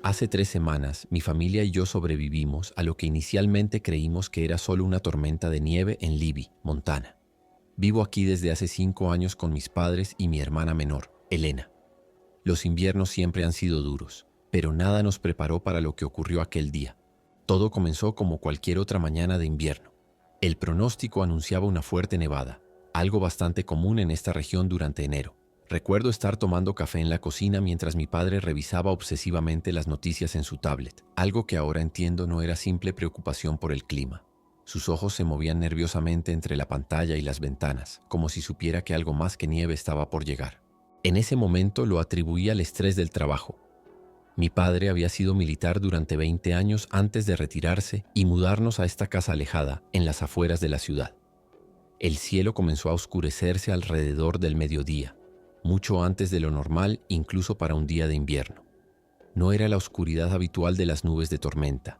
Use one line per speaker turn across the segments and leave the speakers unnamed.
Hace 3 semanas, mi familia y yo sobrevivimos a lo que inicialmente creímos que era solo una tormenta de nieve en Libby, Montana. Vivo aquí desde hace 5 años con mis padres y mi hermana menor, Elena. Los inviernos siempre han sido duros, pero nada nos preparó para lo que ocurrió aquel día. Todo comenzó como cualquier otra mañana de invierno. El pronóstico anunciaba una fuerte nevada, algo bastante común en esta región durante enero. Recuerdo estar tomando café en la cocina mientras mi padre revisaba obsesivamente las noticias en su tablet, algo que ahora entiendo no era simple preocupación por el clima. Sus ojos se movían nerviosamente entre la pantalla y las ventanas, como si supiera que algo más que nieve estaba por llegar. En ese momento lo atribuía al estrés del trabajo. Mi padre había sido militar durante 20 años antes de retirarse y mudarnos a esta casa alejada, en las afueras de la ciudad. El cielo comenzó a oscurecerse alrededor del mediodía, mucho antes de lo normal, incluso para un día de invierno. No era la oscuridad habitual de las nubes de tormenta.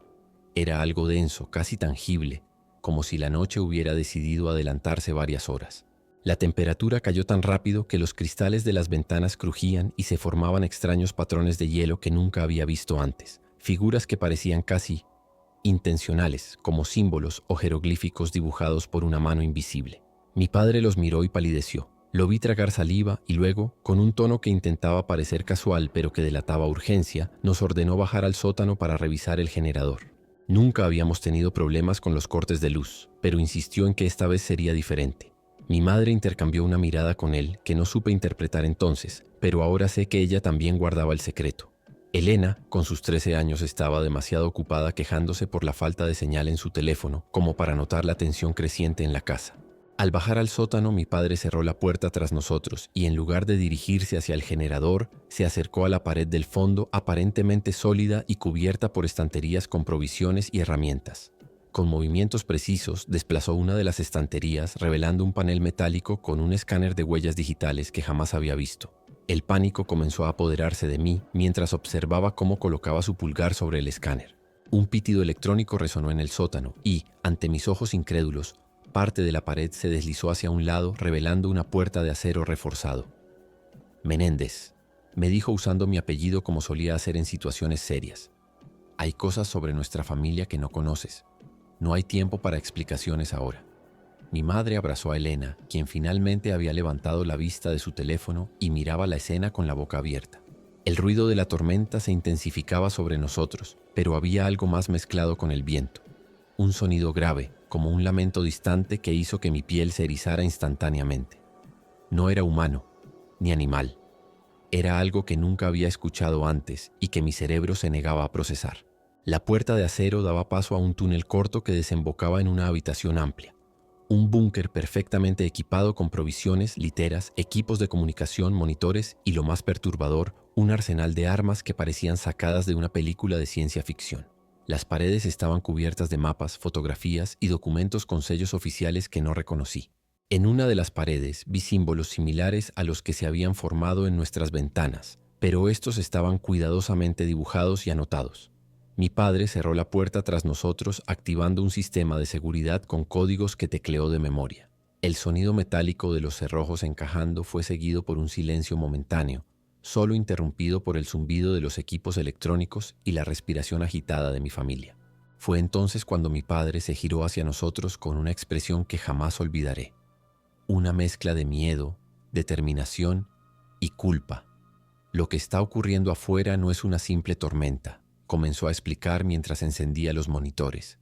Era algo denso, casi tangible, como si la noche hubiera decidido adelantarse varias horas. La temperatura cayó tan rápido que los cristales de las ventanas crujían y se formaban extraños patrones de hielo que nunca había visto antes, figuras que parecían casi intencionales, como símbolos o jeroglíficos dibujados por una mano invisible. Mi padre los miró y palideció. Lo vi tragar saliva y luego, con un tono que intentaba parecer casual pero que delataba urgencia, nos ordenó bajar al sótano para revisar el generador. Nunca habíamos tenido problemas con los cortes de luz, pero insistió en que esta vez sería diferente. Mi madre intercambió una mirada con él que no supe interpretar entonces, pero ahora sé que ella también guardaba el secreto. Elena, con sus 13 años, estaba demasiado ocupada quejándose por la falta de señal en su teléfono como para notar la tensión creciente en la casa. Al bajar al sótano, mi padre cerró la puerta tras nosotros y en lugar de dirigirse hacia el generador, se acercó a la pared del fondo aparentemente sólida y cubierta por estanterías con provisiones y herramientas. Con movimientos precisos, desplazó una de las estanterías, revelando un panel metálico con un escáner de huellas digitales que jamás había visto. El pánico comenzó a apoderarse de mí mientras observaba cómo colocaba su pulgar sobre el escáner. Un pitido electrónico resonó en el sótano y, ante mis ojos incrédulos, parte de la pared se deslizó hacia un lado, revelando una puerta de acero reforzado. «Menéndez», me dijo usando mi apellido como solía hacer en situaciones serias. «Hay cosas sobre nuestra familia que no conoces. No hay tiempo para explicaciones ahora». Mi madre abrazó a Elena, quien finalmente había levantado la vista de su teléfono y miraba la escena con la boca abierta. El ruido de la tormenta se intensificaba sobre nosotros, pero había algo más mezclado con el viento. Un sonido grave, como un lamento distante que hizo que mi piel se erizara instantáneamente. No era humano, ni animal. Era algo que nunca había escuchado antes y que mi cerebro se negaba a procesar. La puerta de acero daba paso a un túnel corto que desembocaba en una habitación amplia. Un búnker perfectamente equipado con provisiones, literas, equipos de comunicación, monitores y, lo más perturbador, un arsenal de armas que parecían sacadas de una película de ciencia ficción. Las paredes estaban cubiertas de mapas, fotografías y documentos con sellos oficiales que no reconocí. En una de las paredes vi símbolos similares a los que se habían formado en nuestras ventanas, pero estos estaban cuidadosamente dibujados y anotados. Mi padre cerró la puerta tras nosotros, activando un sistema de seguridad con códigos que tecleó de memoria. El sonido metálico de los cerrojos encajando fue seguido por un silencio momentáneo, solo interrumpido por el zumbido de los equipos electrónicos y la respiración agitada de mi familia. Fue entonces cuando mi padre se giró hacia nosotros con una expresión que jamás olvidaré. Una mezcla de miedo, determinación y culpa. «Lo que está ocurriendo afuera no es una simple tormenta», comenzó a explicar mientras encendía los monitores.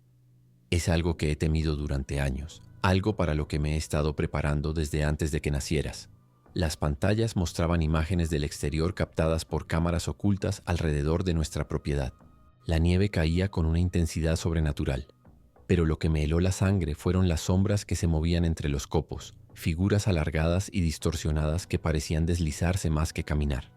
«Es algo que he temido durante años, algo para lo que me he estado preparando desde antes de que nacieras». Las pantallas mostraban imágenes del exterior captadas por cámaras ocultas alrededor de nuestra propiedad. La nieve caía con una intensidad sobrenatural, pero lo que me heló la sangre fueron las sombras que se movían entre los copos, figuras alargadas y distorsionadas que parecían deslizarse más que caminar.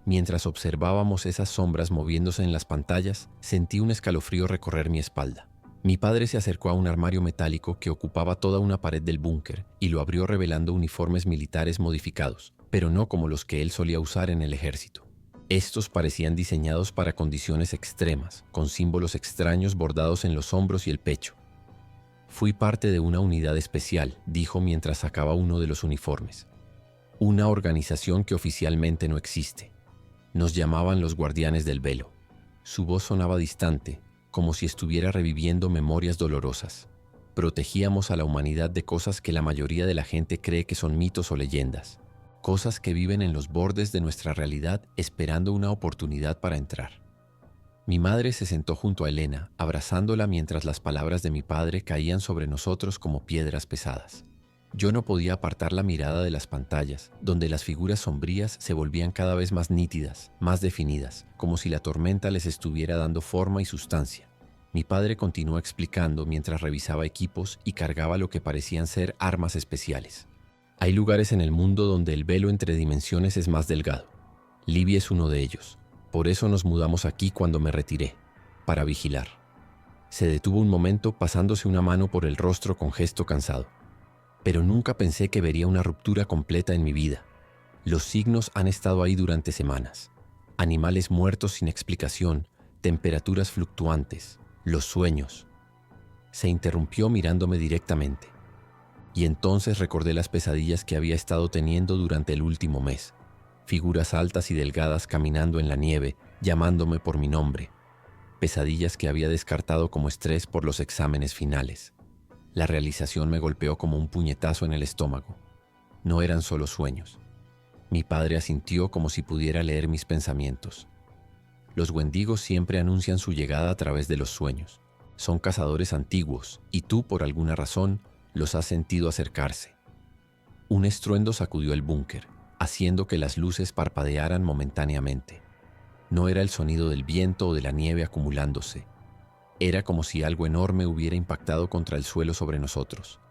Mientras observábamos esas sombras moviéndose en las pantallas, sentí un escalofrío recorrer mi espalda. Mi padre se acercó a un armario metálico que ocupaba toda una pared del búnker y lo abrió revelando uniformes militares modificados, pero no como los que él solía usar en el ejército. Estos parecían diseñados para condiciones extremas, con símbolos extraños bordados en los hombros y el pecho. «Fui parte de una unidad especial», dijo mientras sacaba uno de los uniformes. «Una organización que oficialmente no existe. Nos llamaban los Guardianes del Velo. Su voz sonaba distante, como si estuviera reviviendo memorias dolorosas. Protegíamos a la humanidad de cosas que la mayoría de la gente cree que son mitos o leyendas. Cosas que viven en los bordes de nuestra realidad esperando una oportunidad para entrar. Mi madre se sentó junto a Elena, abrazándola mientras las palabras de mi padre caían sobre nosotros como piedras pesadas. Yo no podía apartar la mirada de las pantallas, donde las figuras sombrías se volvían cada vez más nítidas, más definidas, como si la tormenta les estuviera dando forma y sustancia. Mi padre continuó explicando mientras revisaba equipos y cargaba lo que parecían ser armas especiales. Hay lugares en el mundo donde el velo entre dimensiones es más delgado. Libia es uno de ellos. Por eso nos mudamos aquí cuando me retiré, para vigilar. Se detuvo un momento pasándose una mano por el rostro con gesto cansado. Pero nunca pensé que vería una ruptura completa en mi vida. Los signos han estado ahí durante semanas. Animales muertos sin explicación, temperaturas fluctuantes, los sueños. Se interrumpió mirándome directamente. Y entonces recordé las pesadillas que había estado teniendo durante el último mes. Figuras altas y delgadas caminando en la nieve, llamándome por mi nombre. Pesadillas que había descartado como estrés por los exámenes finales. La realización me golpeó como un puñetazo en el estómago. No eran solo sueños. Mi padre asintió como si pudiera leer mis pensamientos. Los wendigos siempre anuncian su llegada a través de los sueños. Son cazadores antiguos, y tú, por alguna razón, los has sentido acercarse. Un estruendo sacudió el búnker, haciendo que las luces parpadearan momentáneamente. No era el sonido del viento o de la nieve acumulándose. Era como si algo enorme hubiera impactado contra el suelo sobre nosotros.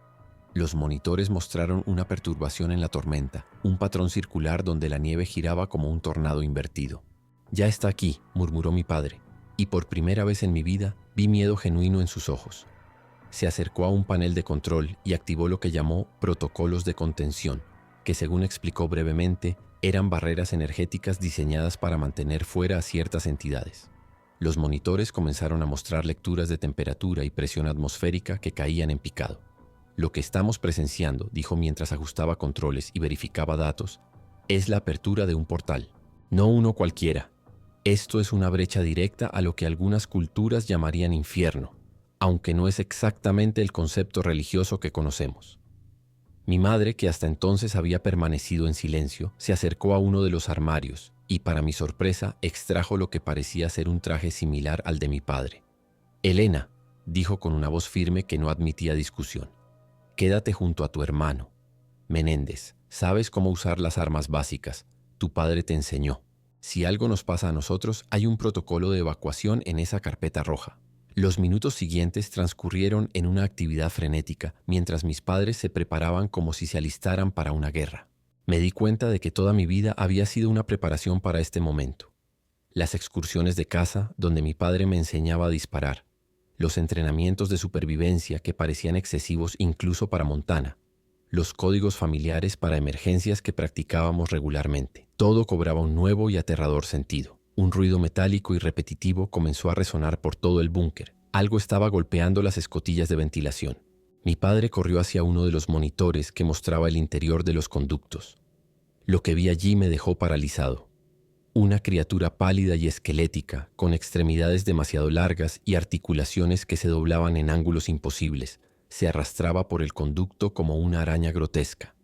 Los monitores mostraron una perturbación en la tormenta, un patrón circular donde la nieve giraba como un tornado invertido. «Ya está aquí», murmuró mi padre, y por primera vez en mi vida vi miedo genuino en sus ojos. Se acercó a un panel de control y activó lo que llamó protocolos de contención, que según explicó brevemente, eran barreras energéticas diseñadas para mantener fuera a ciertas entidades. Los monitores comenzaron a mostrar lecturas de temperatura y presión atmosférica que caían en picado. «Lo que estamos presenciando», dijo mientras ajustaba controles y verificaba datos, «es la apertura de un portal, no uno cualquiera. Esto es una brecha directa a lo que algunas culturas llamarían infierno, aunque no es exactamente el concepto religioso que conocemos». Mi madre, que hasta entonces había permanecido en silencio, se acercó a uno de los armarios y, para mi sorpresa, extrajo lo que parecía ser un traje similar al de mi padre. «Elena», dijo con una voz firme que no admitía discusión, «quédate junto a tu hermano. Menéndez, sabes cómo usar las armas básicas. Tu padre te enseñó. Si algo nos pasa a nosotros, hay un protocolo de evacuación en esa carpeta roja». Los minutos siguientes transcurrieron en una actividad frenética, mientras mis padres se preparaban como si se alistaran para una guerra. Me di cuenta de que toda mi vida había sido una preparación para este momento. Las excursiones de caza, donde mi padre me enseñaba a disparar. Los entrenamientos de supervivencia que parecían excesivos incluso para Montana. Los códigos familiares para emergencias que practicábamos regularmente. Todo cobraba un nuevo y aterrador sentido. Un ruido metálico y repetitivo comenzó a resonar por todo el búnker. Algo estaba golpeando las escotillas de ventilación. Mi padre corrió hacia uno de los monitores que mostraba el interior de los conductos. Lo que vi allí me dejó paralizado. Una criatura pálida y esquelética, con extremidades demasiado largas y articulaciones que se doblaban en ángulos imposibles, se arrastraba por el conducto como una araña grotesca.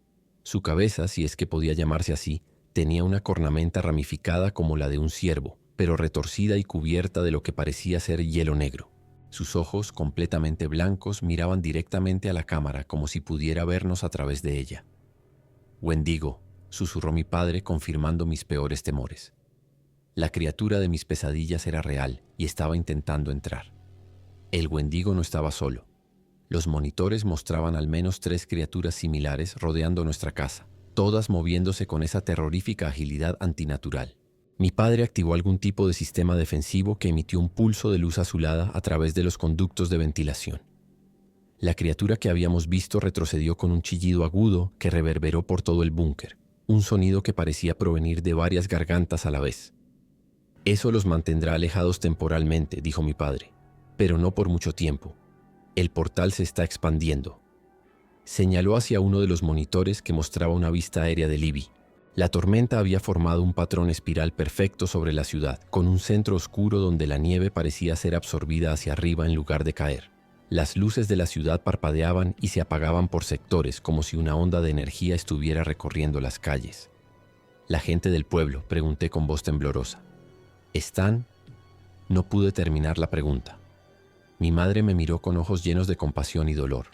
Su cabeza, si es que podía llamarse así, tenía una cornamenta ramificada como la de un ciervo, pero retorcida y cubierta de lo que parecía ser hielo negro. Sus ojos, completamente blancos, miraban directamente a la cámara como si pudiera vernos a través de ella. «Wendigo», susurró mi padre, confirmando mis peores temores. La criatura de mis pesadillas era real y estaba intentando entrar. El Wendigo no estaba solo. Los monitores mostraban al menos 3 criaturas similares rodeando nuestra casa, todas moviéndose con esa terrorífica agilidad antinatural. Mi padre activó algún tipo de sistema defensivo que emitió un pulso de luz azulada a través de los conductos de ventilación. La criatura que habíamos visto retrocedió con un chillido agudo que reverberó por todo el búnker, un sonido que parecía provenir de varias gargantas a la vez. «Eso los mantendrá alejados temporalmente», dijo mi padre, «pero no por mucho tiempo. El portal se está expandiendo». Señaló hacia uno de los monitores que mostraba una vista aérea de Libby. La tormenta había formado un patrón espiral perfecto sobre la ciudad, con un centro oscuro donde la nieve parecía ser absorbida hacia arriba en lugar de caer. Las luces de la ciudad parpadeaban y se apagaban por sectores, como si una onda de energía estuviera recorriendo las calles. «La gente del pueblo», pregunté con voz temblorosa. «¿Están?» No pude terminar la pregunta. Mi madre me miró con ojos llenos de compasión y dolor.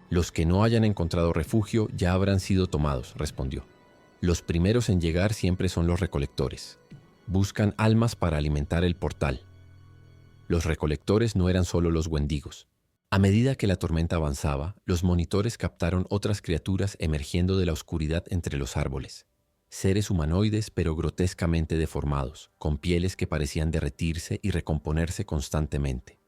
«Los que no hayan encontrado refugio ya habrán sido tomados», respondió. «Los primeros en llegar siempre son los recolectores. Buscan almas para alimentar el portal». Los recolectores no eran solo los wendigos. A medida que la tormenta avanzaba, los monitores captaron otras criaturas emergiendo de la oscuridad entre los árboles. Seres humanoides pero grotescamente deformados, con pieles que parecían derretirse y recomponerse constantemente.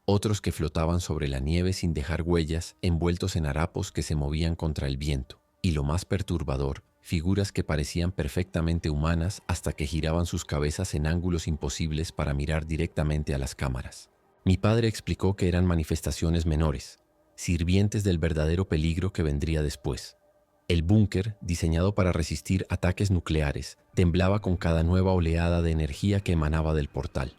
Otros que flotaban sobre la nieve sin dejar huellas, envueltos en harapos que se movían contra el viento. Y lo más perturbador, figuras que parecían perfectamente humanas hasta que giraban sus cabezas en ángulos imposibles para mirar directamente a las cámaras. Mi padre explicó que eran manifestaciones menores, sirvientes del verdadero peligro que vendría después. El búnker, diseñado para resistir ataques nucleares, temblaba con cada nueva oleada de energía que emanaba del portal.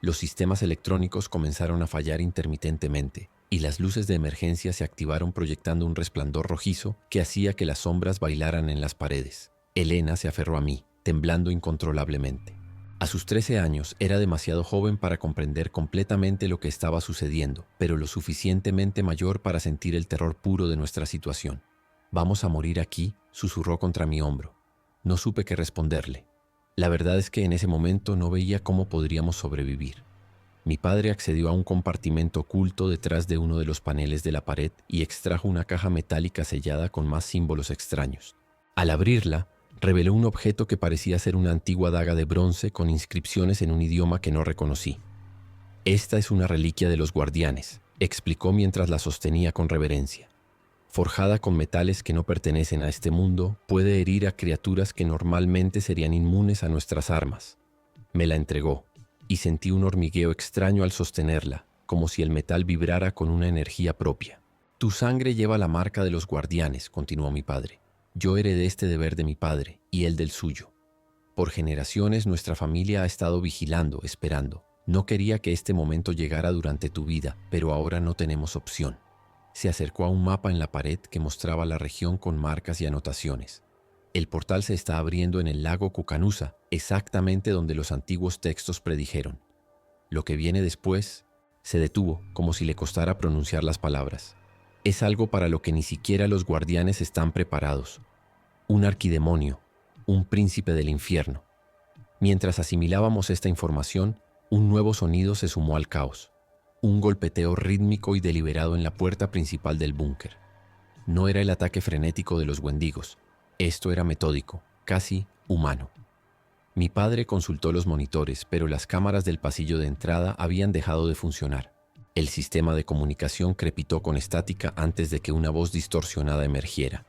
Los sistemas electrónicos comenzaron a fallar intermitentemente, y las luces de emergencia se activaron proyectando un resplandor rojizo que hacía que las sombras bailaran en las paredes. Elena se aferró a mí, temblando incontrolablemente. A sus 13 años era demasiado joven para comprender completamente lo que estaba sucediendo, pero lo suficientemente mayor para sentir el terror puro de nuestra situación. «Vamos a morir aquí», susurró contra mi hombro. No supe qué responderle. La verdad es que en ese momento no veía cómo podríamos sobrevivir. Mi padre accedió a un compartimento oculto detrás de uno de los paneles de la pared y extrajo una caja metálica sellada con más símbolos extraños. Al abrirla, reveló un objeto que parecía ser una antigua daga de bronce con inscripciones en un idioma que no reconocí. «Esta es una reliquia de los guardianes», explicó mientras la sostenía con reverencia. «Forjada con metales que no pertenecen a este mundo, puede herir a criaturas que normalmente serían inmunes a nuestras armas». Me la entregó, y sentí un hormigueo extraño al sostenerla, como si el metal vibrara con una energía propia. «Tu sangre lleva la marca de los guardianes», continuó mi padre. «Yo heredé este deber de mi padre, y él del suyo. Por generaciones nuestra familia ha estado vigilando, esperando. No quería que este momento llegara durante tu vida, pero ahora no tenemos opción». Se acercó a un mapa en la pared que mostraba la región con marcas y anotaciones. «El portal se está abriendo en el lago Cucanusa, exactamente donde los antiguos textos predijeron. Lo que viene después…» Se detuvo, como si le costara pronunciar las palabras. «Es algo para lo que ni siquiera los guardianes están preparados. Un arquidemonio, un príncipe del infierno». Mientras asimilábamos esta información, un nuevo sonido se sumó al caos. Un golpeteo rítmico y deliberado en la puerta principal del búnker. No era el ataque frenético de los wendigos. Esto era metódico, casi humano. Mi padre consultó los monitores, pero las cámaras del pasillo de entrada habían dejado de funcionar. El sistema de comunicación crepitó con estática antes de que una voz distorsionada emergiera.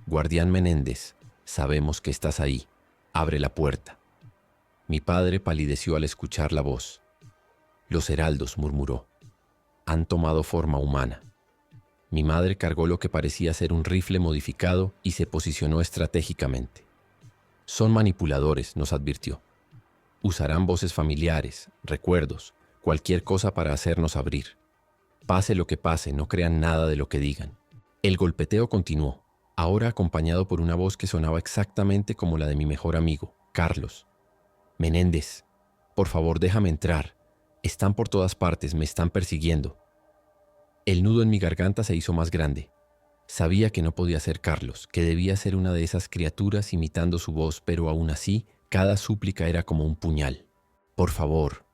«Guardián Menéndez, sabemos que estás ahí. Abre la puerta». Mi padre palideció al escuchar la voz. «Los heraldos», murmuró. «Han tomado forma humana». Mi madre cargó lo que parecía ser un rifle modificado y se posicionó estratégicamente. «Son manipuladores», nos advirtió. «Usarán voces familiares, recuerdos, cualquier cosa para hacernos abrir. Pase lo que pase, no crean nada de lo que digan». El golpeteo continuó, ahora acompañado por una voz que sonaba exactamente como la de mi mejor amigo, Carlos. «Menéndez, por favor déjame entrar. Están por todas partes, me están persiguiendo». El nudo en mi garganta se hizo más grande. Sabía que no podía ser Carlos, que debía ser una de esas criaturas imitando su voz, pero aún así, cada súplica era como un puñal. «Por favor,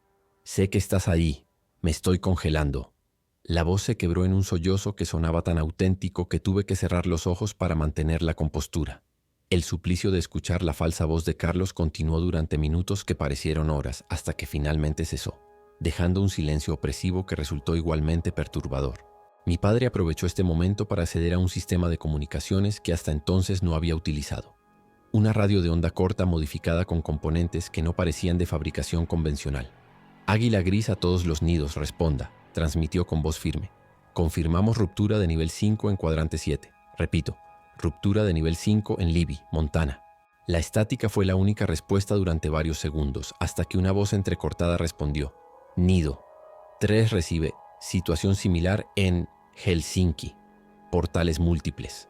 sé que estás ahí, me estoy congelando». La voz se quebró en un sollozo que sonaba tan auténtico que tuve que cerrar los ojos para mantener la compostura. El suplicio de escuchar la falsa voz de Carlos continuó durante minutos que parecieron horas, hasta que finalmente cesó, dejando un silencio opresivo que resultó igualmente perturbador. Mi padre aprovechó este momento para acceder a un sistema de comunicaciones que hasta entonces no había utilizado. Una radio de onda corta modificada con componentes que no parecían de fabricación convencional. «Águila gris a todos los nidos, responda», transmitió con voz firme. «Confirmamos ruptura de nivel 5 en cuadrante 7. Repito, ruptura de nivel 5 en Libby, Montana». La estática fue la única respuesta durante varios segundos, hasta que una voz entrecortada respondió: Nido. 3 recibe situación similar en Helsinki. Portales múltiples.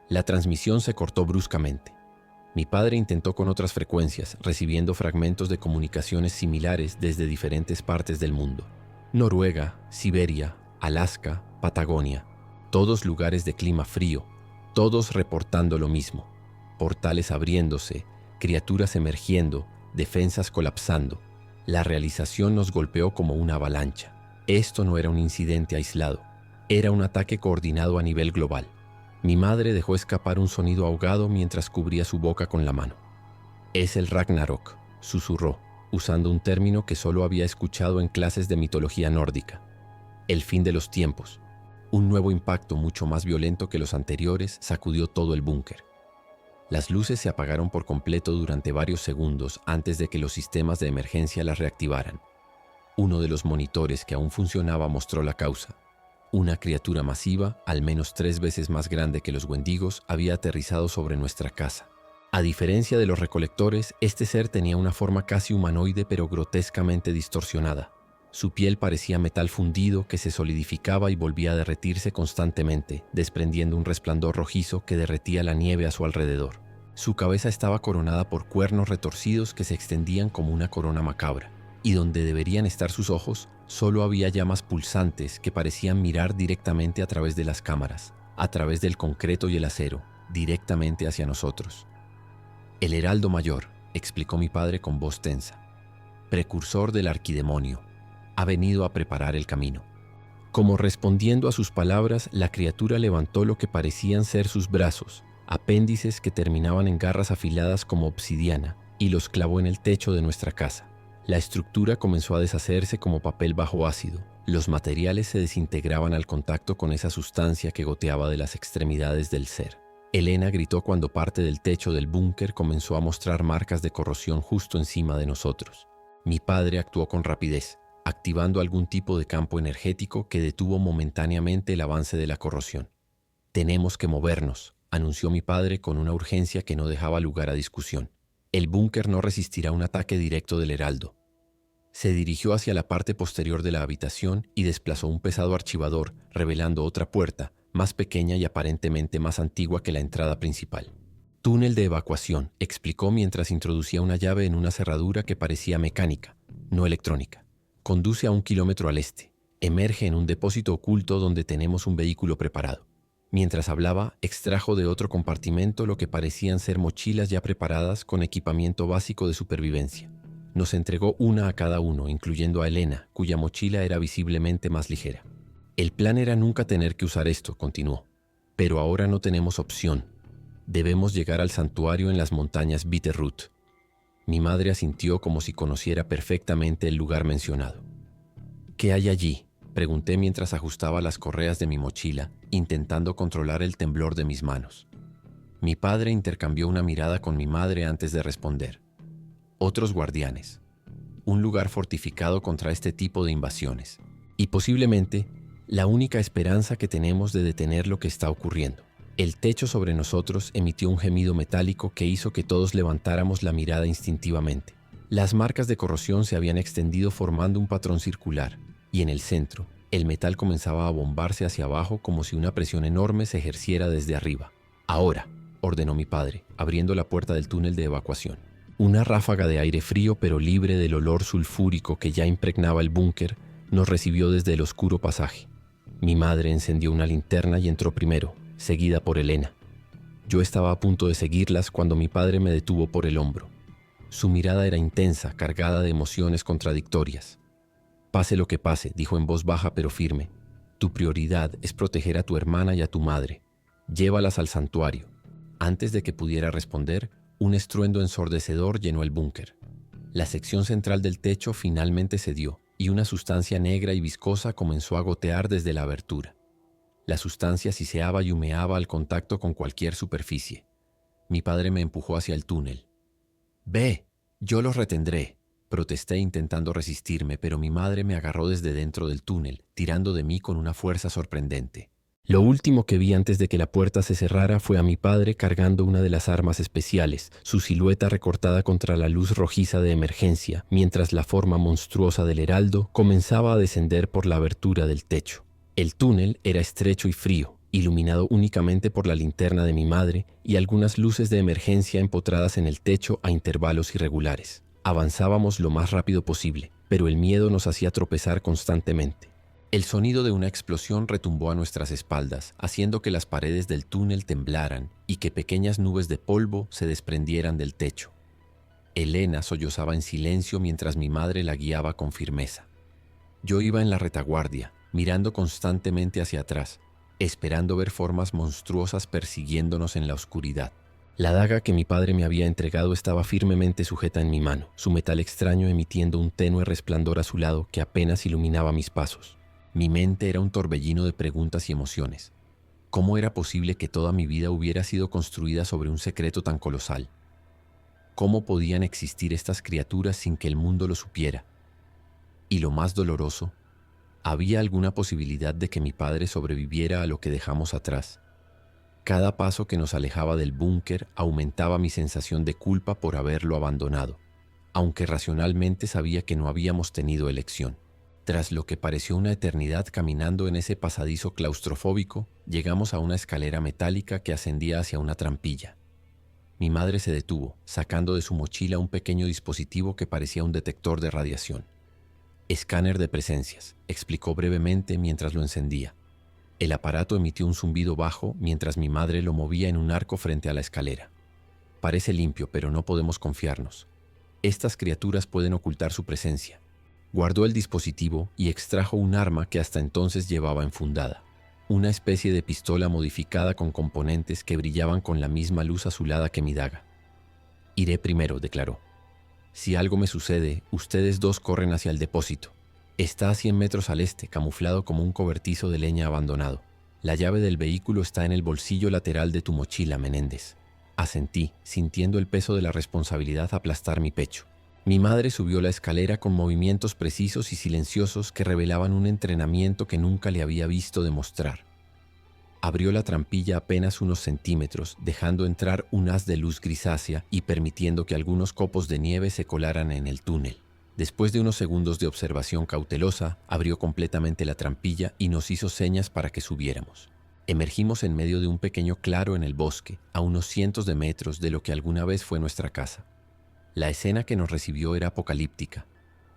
La transmisión se cortó bruscamente. Mi padre intentó con otras frecuencias, recibiendo fragmentos de comunicaciones similares desde diferentes partes del mundo. Noruega, Siberia, Alaska, Patagonia. Todos lugares de clima frío, todos reportando lo mismo. Portales abriéndose, criaturas emergiendo, defensas colapsando. La realización nos golpeó como una avalancha. Esto no era un incidente aislado, era un ataque coordinado a nivel global. Mi madre dejó escapar un sonido ahogado mientras cubría su boca con la mano. Es el Ragnarok, susurró, usando un término que solo había escuchado en clases de mitología nórdica. El fin de los tiempos. Un nuevo impacto mucho más violento que los anteriores sacudió todo el búnker. Las luces se apagaron por completo durante varios segundos antes de que los sistemas de emergencia las reactivaran. Uno de los monitores que aún funcionaba mostró la causa. Una criatura masiva, al menos 3 veces más grande que los Wendigos, había aterrizado sobre nuestra casa. A diferencia de los recolectores, este ser tenía una forma casi humanoide pero grotescamente distorsionada. Su piel parecía metal fundido que se solidificaba y volvía a derretirse constantemente, desprendiendo un resplandor rojizo que derretía la nieve a su alrededor. Su cabeza estaba coronada por cuernos retorcidos que se extendían como una corona macabra, y donde deberían estar sus ojos, solo había llamas pulsantes que parecían mirar directamente a través de las cámaras, a través del concreto y el acero, directamente hacia nosotros. El Heraldo Mayor, explicó mi padre con voz tensa, precursor del arquidemonio, ha venido a preparar el camino. Como respondiendo a sus palabras, la criatura levantó lo que parecían ser sus brazos, apéndices que terminaban en garras afiladas como obsidiana, y los clavó en el techo de nuestra casa. La estructura comenzó a deshacerse como papel bajo ácido. Los materiales se desintegraban al contacto con esa sustancia que goteaba de las extremidades del ser. Elena gritó cuando parte del techo del búnker comenzó a mostrar marcas de corrosión justo encima de nosotros. Mi padre actuó con rapidez, activando algún tipo de campo energético que detuvo momentáneamente el avance de la corrosión. «Tenemos que movernos», anunció mi padre con una urgencia que no dejaba lugar a discusión. «El búnker no resistirá un ataque directo del Heraldo». Se dirigió hacia la parte posterior de la habitación y desplazó un pesado archivador, revelando otra puerta, más pequeña y aparentemente más antigua que la entrada principal. «Túnel de evacuación», explicó mientras introducía una llave en una cerradura que parecía mecánica, no electrónica. «Conduce a 1 kilómetro al este. Emerge en un depósito oculto donde tenemos un vehículo preparado». Mientras hablaba, extrajo de otro compartimento lo que parecían ser mochilas ya preparadas con equipamiento básico de supervivencia. Nos entregó una a cada uno, incluyendo a Elena, cuya mochila era visiblemente más ligera. «El plan era nunca tener que usar esto», continuó. «Pero ahora no tenemos opción. Debemos llegar al santuario en las montañas Bitterroot». Mi madre asintió como si conociera perfectamente el lugar mencionado. «¿Qué hay allí?», pregunté mientras ajustaba las correas de mi mochila, intentando controlar el temblor de mis manos. Mi padre intercambió una mirada con mi madre antes de responder. «Otros guardianes. Un lugar fortificado contra este tipo de invasiones. Y posiblemente la única esperanza que tenemos de detener lo que está ocurriendo». El techo sobre nosotros emitió un gemido metálico que hizo que todos levantáramos la mirada instintivamente. Las marcas de corrosión se habían extendido formando un patrón circular, y en el centro, el metal comenzaba a bombarse hacia abajo como si una presión enorme se ejerciera desde arriba. «Ahora», ordenó mi padre, abriendo la puerta del túnel de evacuación. Una ráfaga de aire frío pero libre del olor sulfúrico que ya impregnaba el búnker nos recibió desde el oscuro pasaje. Mi madre encendió una linterna y entró primero, seguida por Elena. Yo estaba a punto de seguirlas cuando mi padre me detuvo por el hombro. Su mirada era intensa, cargada de emociones contradictorias. «Pase lo que pase», dijo en voz baja pero firme, «tu prioridad es proteger a tu hermana y a tu madre. Llévalas al santuario». Antes de que pudiera responder, un estruendo ensordecedor llenó el búnker. La sección central del techo finalmente cedió y una sustancia negra y viscosa comenzó a gotear desde la abertura. La sustancia siseaba y humeaba al contacto con cualquier superficie. Mi padre me empujó hacia el túnel. «Ve, yo los retendré», protesté intentando resistirme, pero mi madre me agarró desde dentro del túnel, tirando de mí con una fuerza sorprendente. Lo último que vi antes de que la puerta se cerrara fue a mi padre cargando una de las armas especiales, su silueta recortada contra la luz rojiza de emergencia, mientras la forma monstruosa del heraldo comenzaba a descender por la abertura del techo. El túnel era estrecho y frío, iluminado únicamente por la linterna de mi madre y algunas luces de emergencia empotradas en el techo a intervalos irregulares. Avanzábamos lo más rápido posible, pero el miedo nos hacía tropezar constantemente. El sonido de una explosión retumbó a nuestras espaldas, haciendo que las paredes del túnel temblaran y que pequeñas nubes de polvo se desprendieran del techo. Elena sollozaba en silencio mientras mi madre la guiaba con firmeza. Yo iba en la retaguardia, mirando constantemente hacia atrás, esperando ver formas monstruosas persiguiéndonos en la oscuridad. La daga que mi padre me había entregado estaba firmemente sujeta en mi mano, su metal extraño emitiendo un tenue resplandor azulado que apenas iluminaba mis pasos. Mi mente era un torbellino de preguntas y emociones. ¿Cómo era posible que toda mi vida hubiera sido construida sobre un secreto tan colosal? ¿Cómo podían existir estas criaturas sin que el mundo lo supiera? Y lo más doloroso, ¿había alguna posibilidad de que mi padre sobreviviera a lo que dejamos atrás? Cada paso que nos alejaba del búnker aumentaba mi sensación de culpa por haberlo abandonado, aunque racionalmente sabía que no habíamos tenido elección. Tras lo que pareció una eternidad caminando en ese pasadizo claustrofóbico, llegamos a una escalera metálica que ascendía hacia una trampilla. Mi madre se detuvo, sacando de su mochila un pequeño dispositivo que parecía un detector de radiación. «Escáner de presencias», explicó brevemente mientras lo encendía. El aparato emitió un zumbido bajo mientras mi madre lo movía en un arco frente a la escalera. «Parece limpio, pero no podemos confiarnos. Estas criaturas pueden ocultar su presencia». Guardó el dispositivo y extrajo un arma que hasta entonces llevaba enfundada. Una especie de pistola modificada con componentes que brillaban con la misma luz azulada que mi daga. «Iré primero», declaró. «Si algo me sucede, ustedes dos corren hacia el depósito. Está a 100 metros al este, camuflado como un cobertizo de leña abandonado. La llave del vehículo está en el bolsillo lateral de tu mochila, Menéndez». Asentí, sintiendo el peso de la responsabilidad aplastar mi pecho. Mi madre subió la escalera con movimientos precisos y silenciosos que revelaban un entrenamiento que nunca le había visto demostrar. Abrió la trampilla apenas unos centímetros, dejando entrar un haz de luz grisácea y permitiendo que algunos copos de nieve se colaran en el túnel. Después de unos segundos de observación cautelosa, abrió completamente la trampilla y nos hizo señas para que subiéramos. Emergimos en medio de un pequeño claro en el bosque, a unos cientos de metros de lo que alguna vez fue nuestra casa. La escena que nos recibió era apocalíptica.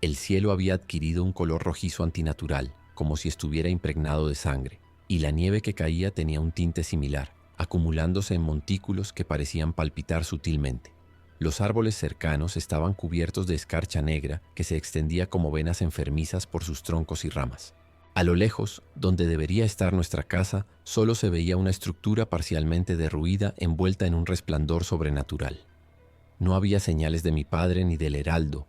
El cielo había adquirido un color rojizo antinatural, como si estuviera impregnado de sangre, y la nieve que caía tenía un tinte similar, acumulándose en montículos que parecían palpitar sutilmente. Los árboles cercanos estaban cubiertos de escarcha negra que se extendía como venas enfermizas por sus troncos y ramas. A lo lejos, donde debería estar nuestra casa, solo se veía una estructura parcialmente derruida envuelta en un resplandor sobrenatural. No había señales de mi padre ni del heraldo,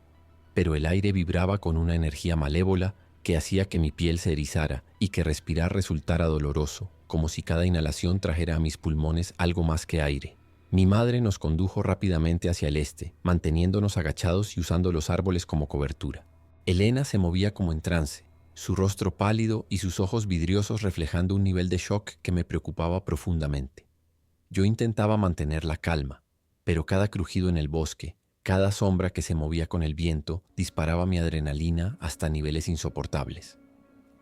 pero el aire vibraba con una energía malévola que hacía que mi piel se erizara y que respirar resultara doloroso, como si cada inhalación trajera a mis pulmones algo más que aire. Mi madre nos condujo rápidamente hacia el este, manteniéndonos agachados y usando los árboles como cobertura. Elena se movía como en trance, su rostro pálido y sus ojos vidriosos reflejando un nivel de shock que me preocupaba profundamente. Yo intentaba mantener la calma, pero cada crujido en el bosque, cada sombra que se movía con el viento, disparaba mi adrenalina hasta niveles insoportables.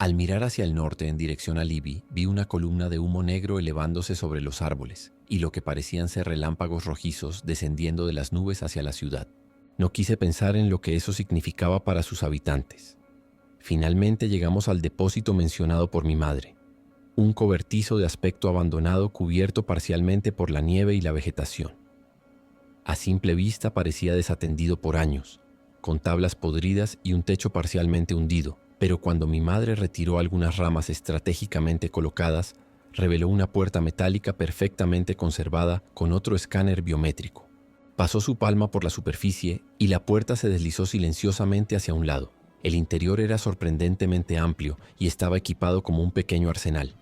Al mirar hacia el norte en dirección a Libby, vi una columna de humo negro elevándose sobre los árboles y lo que parecían ser relámpagos rojizos descendiendo de las nubes hacia la ciudad. No quise pensar en lo que eso significaba para sus habitantes. Finalmente llegamos al depósito mencionado por mi madre, un cobertizo de aspecto abandonado cubierto parcialmente por la nieve y la vegetación. A simple vista parecía desatendido por años, con tablas podridas y un techo parcialmente hundido, pero cuando mi madre retiró algunas ramas estratégicamente colocadas, reveló una puerta metálica perfectamente conservada con otro escáner biométrico. Pasó su palma por la superficie y la puerta se deslizó silenciosamente hacia un lado. El interior era sorprendentemente amplio y estaba equipado como un pequeño arsenal.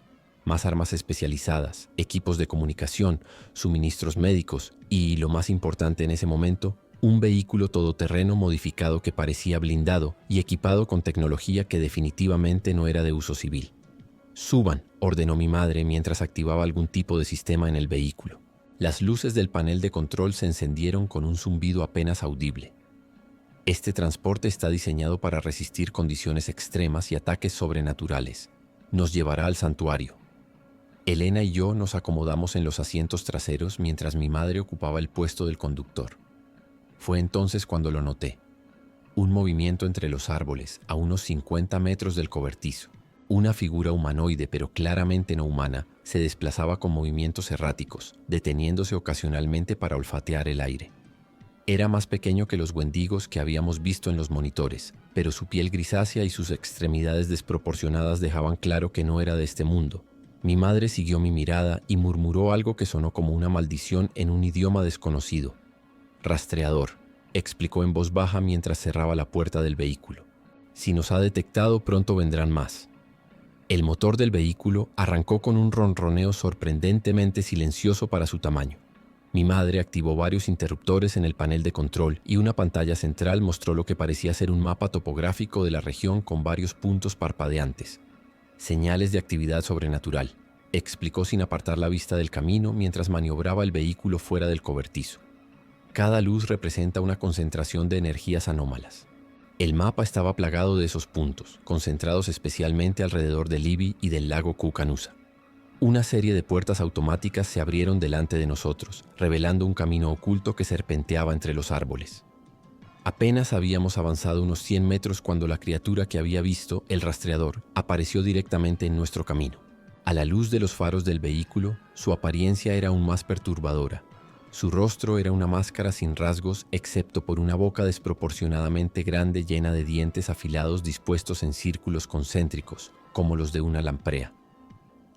Más armas especializadas, equipos de comunicación, suministros médicos y, lo más importante en ese momento, un vehículo todoterreno modificado que parecía blindado y equipado con tecnología que definitivamente no era de uso civil. Suban, ordenó mi madre mientras activaba algún tipo de sistema en el vehículo. Las luces del panel de control se encendieron con un zumbido apenas audible. Este transporte está diseñado para resistir condiciones extremas y ataques sobrenaturales. Nos llevará al santuario. Elena y yo nos acomodamos en los asientos traseros mientras mi madre ocupaba el puesto del conductor. Fue entonces cuando lo noté. Un movimiento entre los árboles, a unos 50 metros del cobertizo. Una figura humanoide, pero claramente no humana, se desplazaba con movimientos erráticos, deteniéndose ocasionalmente para olfatear el aire. Era más pequeño que los wendigos que habíamos visto en los monitores, pero su piel grisácea y sus extremidades desproporcionadas dejaban claro que no era de este mundo. Mi madre siguió mi mirada y murmuró algo que sonó como una maldición en un idioma desconocido. Rastreador, explicó en voz baja mientras cerraba la puerta del vehículo. Si nos ha detectado, pronto vendrán más. El motor del vehículo arrancó con un ronroneo sorprendentemente silencioso para su tamaño. Mi madre activó varios interruptores en el panel de control y una pantalla central mostró lo que parecía ser un mapa topográfico de la región con varios puntos parpadeantes. Señales de actividad sobrenatural, explicó sin apartar la vista del camino mientras maniobraba el vehículo fuera del cobertizo. Cada luz representa una concentración de energías anómalas. El mapa estaba plagado de esos puntos, concentrados especialmente alrededor de Libby y del lago Kukanusa. Una serie de puertas automáticas se abrieron delante de nosotros, revelando un camino oculto que serpenteaba entre los árboles. Apenas habíamos avanzado unos 100 metros cuando la criatura que había visto, el rastreador, apareció directamente en nuestro camino. A la luz de los faros del vehículo, su apariencia era aún más perturbadora. Su rostro era una máscara sin rasgos, excepto por una boca desproporcionadamente grande llena de dientes afilados dispuestos en círculos concéntricos, como los de una lamprea.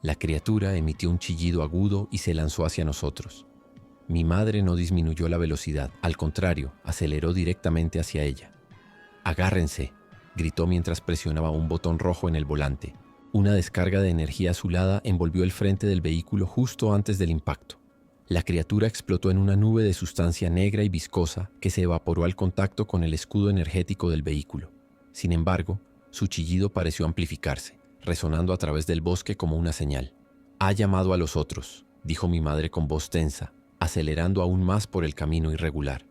La criatura emitió un chillido agudo y se lanzó hacia nosotros. Mi madre no disminuyó la velocidad, al contrario, aceleró directamente hacia ella. «Agárrense», gritó mientras presionaba un botón rojo en el volante. Una descarga de energía azulada envolvió el frente del vehículo justo antes del impacto. La criatura explotó en una nube de sustancia negra y viscosa que se evaporó al contacto con el escudo energético del vehículo. Sin embargo, su chillido pareció amplificarse, resonando a través del bosque como una señal. «Ha llamado a los otros», dijo mi madre con voz tensa, acelerando aún más por el camino irregular.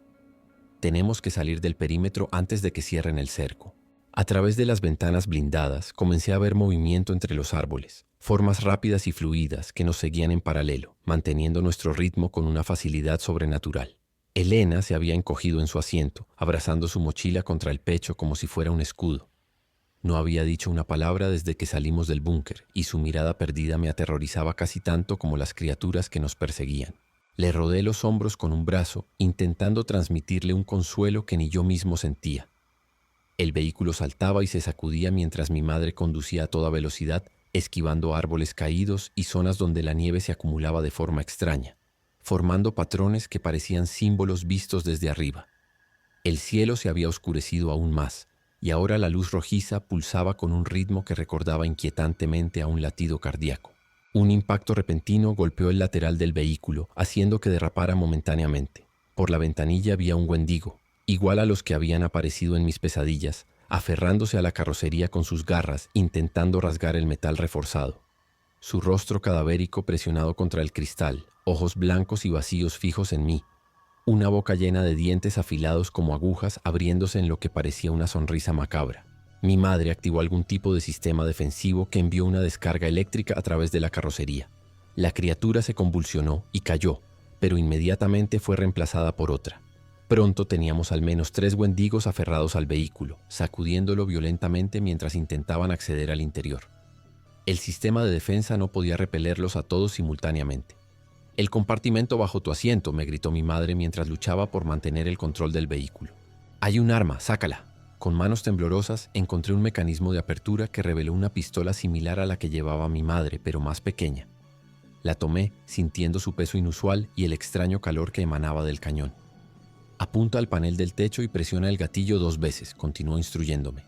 «Tenemos que salir del perímetro antes de que cierren el cerco». A través de las ventanas blindadas comencé a ver movimiento entre los árboles, formas rápidas y fluidas que nos seguían en paralelo, manteniendo nuestro ritmo con una facilidad sobrenatural. Elena se había encogido en su asiento, abrazando su mochila contra el pecho como si fuera un escudo. No había dicho una palabra desde que salimos del búnker y su mirada perdida me aterrorizaba casi tanto como las criaturas que nos perseguían. Le rodé los hombros con un brazo, intentando transmitirle un consuelo que ni yo mismo sentía. El vehículo saltaba y se sacudía mientras mi madre conducía a toda velocidad, esquivando árboles caídos y zonas donde la nieve se acumulaba de forma extraña, formando patrones que parecían símbolos vistos desde arriba. El cielo se había oscurecido aún más, y ahora la luz rojiza pulsaba con un ritmo que recordaba inquietantemente a un latido cardíaco. Un impacto repentino golpeó el lateral del vehículo, haciendo que derrapara momentáneamente. Por la ventanilla había un wendigo, igual a los que habían aparecido en mis pesadillas, aferrándose a la carrocería con sus garras, intentando rasgar el metal reforzado. Su rostro cadavérico presionado contra el cristal, ojos blancos y vacíos fijos en mí, una boca llena de dientes afilados como agujas abriéndose en lo que parecía una sonrisa macabra. Mi madre activó algún tipo de sistema defensivo que envió una descarga eléctrica a través de la carrocería. La criatura se convulsionó y cayó, pero inmediatamente fue reemplazada por otra. Pronto teníamos al menos 3 wendigos aferrados al vehículo, sacudiéndolo violentamente mientras intentaban acceder al interior. El sistema de defensa no podía repelerlos a todos simultáneamente. «El compartimento bajo tu asiento», me gritó mi madre mientras luchaba por mantener el control del vehículo. «Hay un arma, sácala». Con manos temblorosas encontré un mecanismo de apertura que reveló una pistola similar a la que llevaba mi madre, pero más pequeña. La tomé, sintiendo su peso inusual y el extraño calor que emanaba del cañón. «Apunta al panel del techo y presiona el gatillo 2 veces», continuó instruyéndome.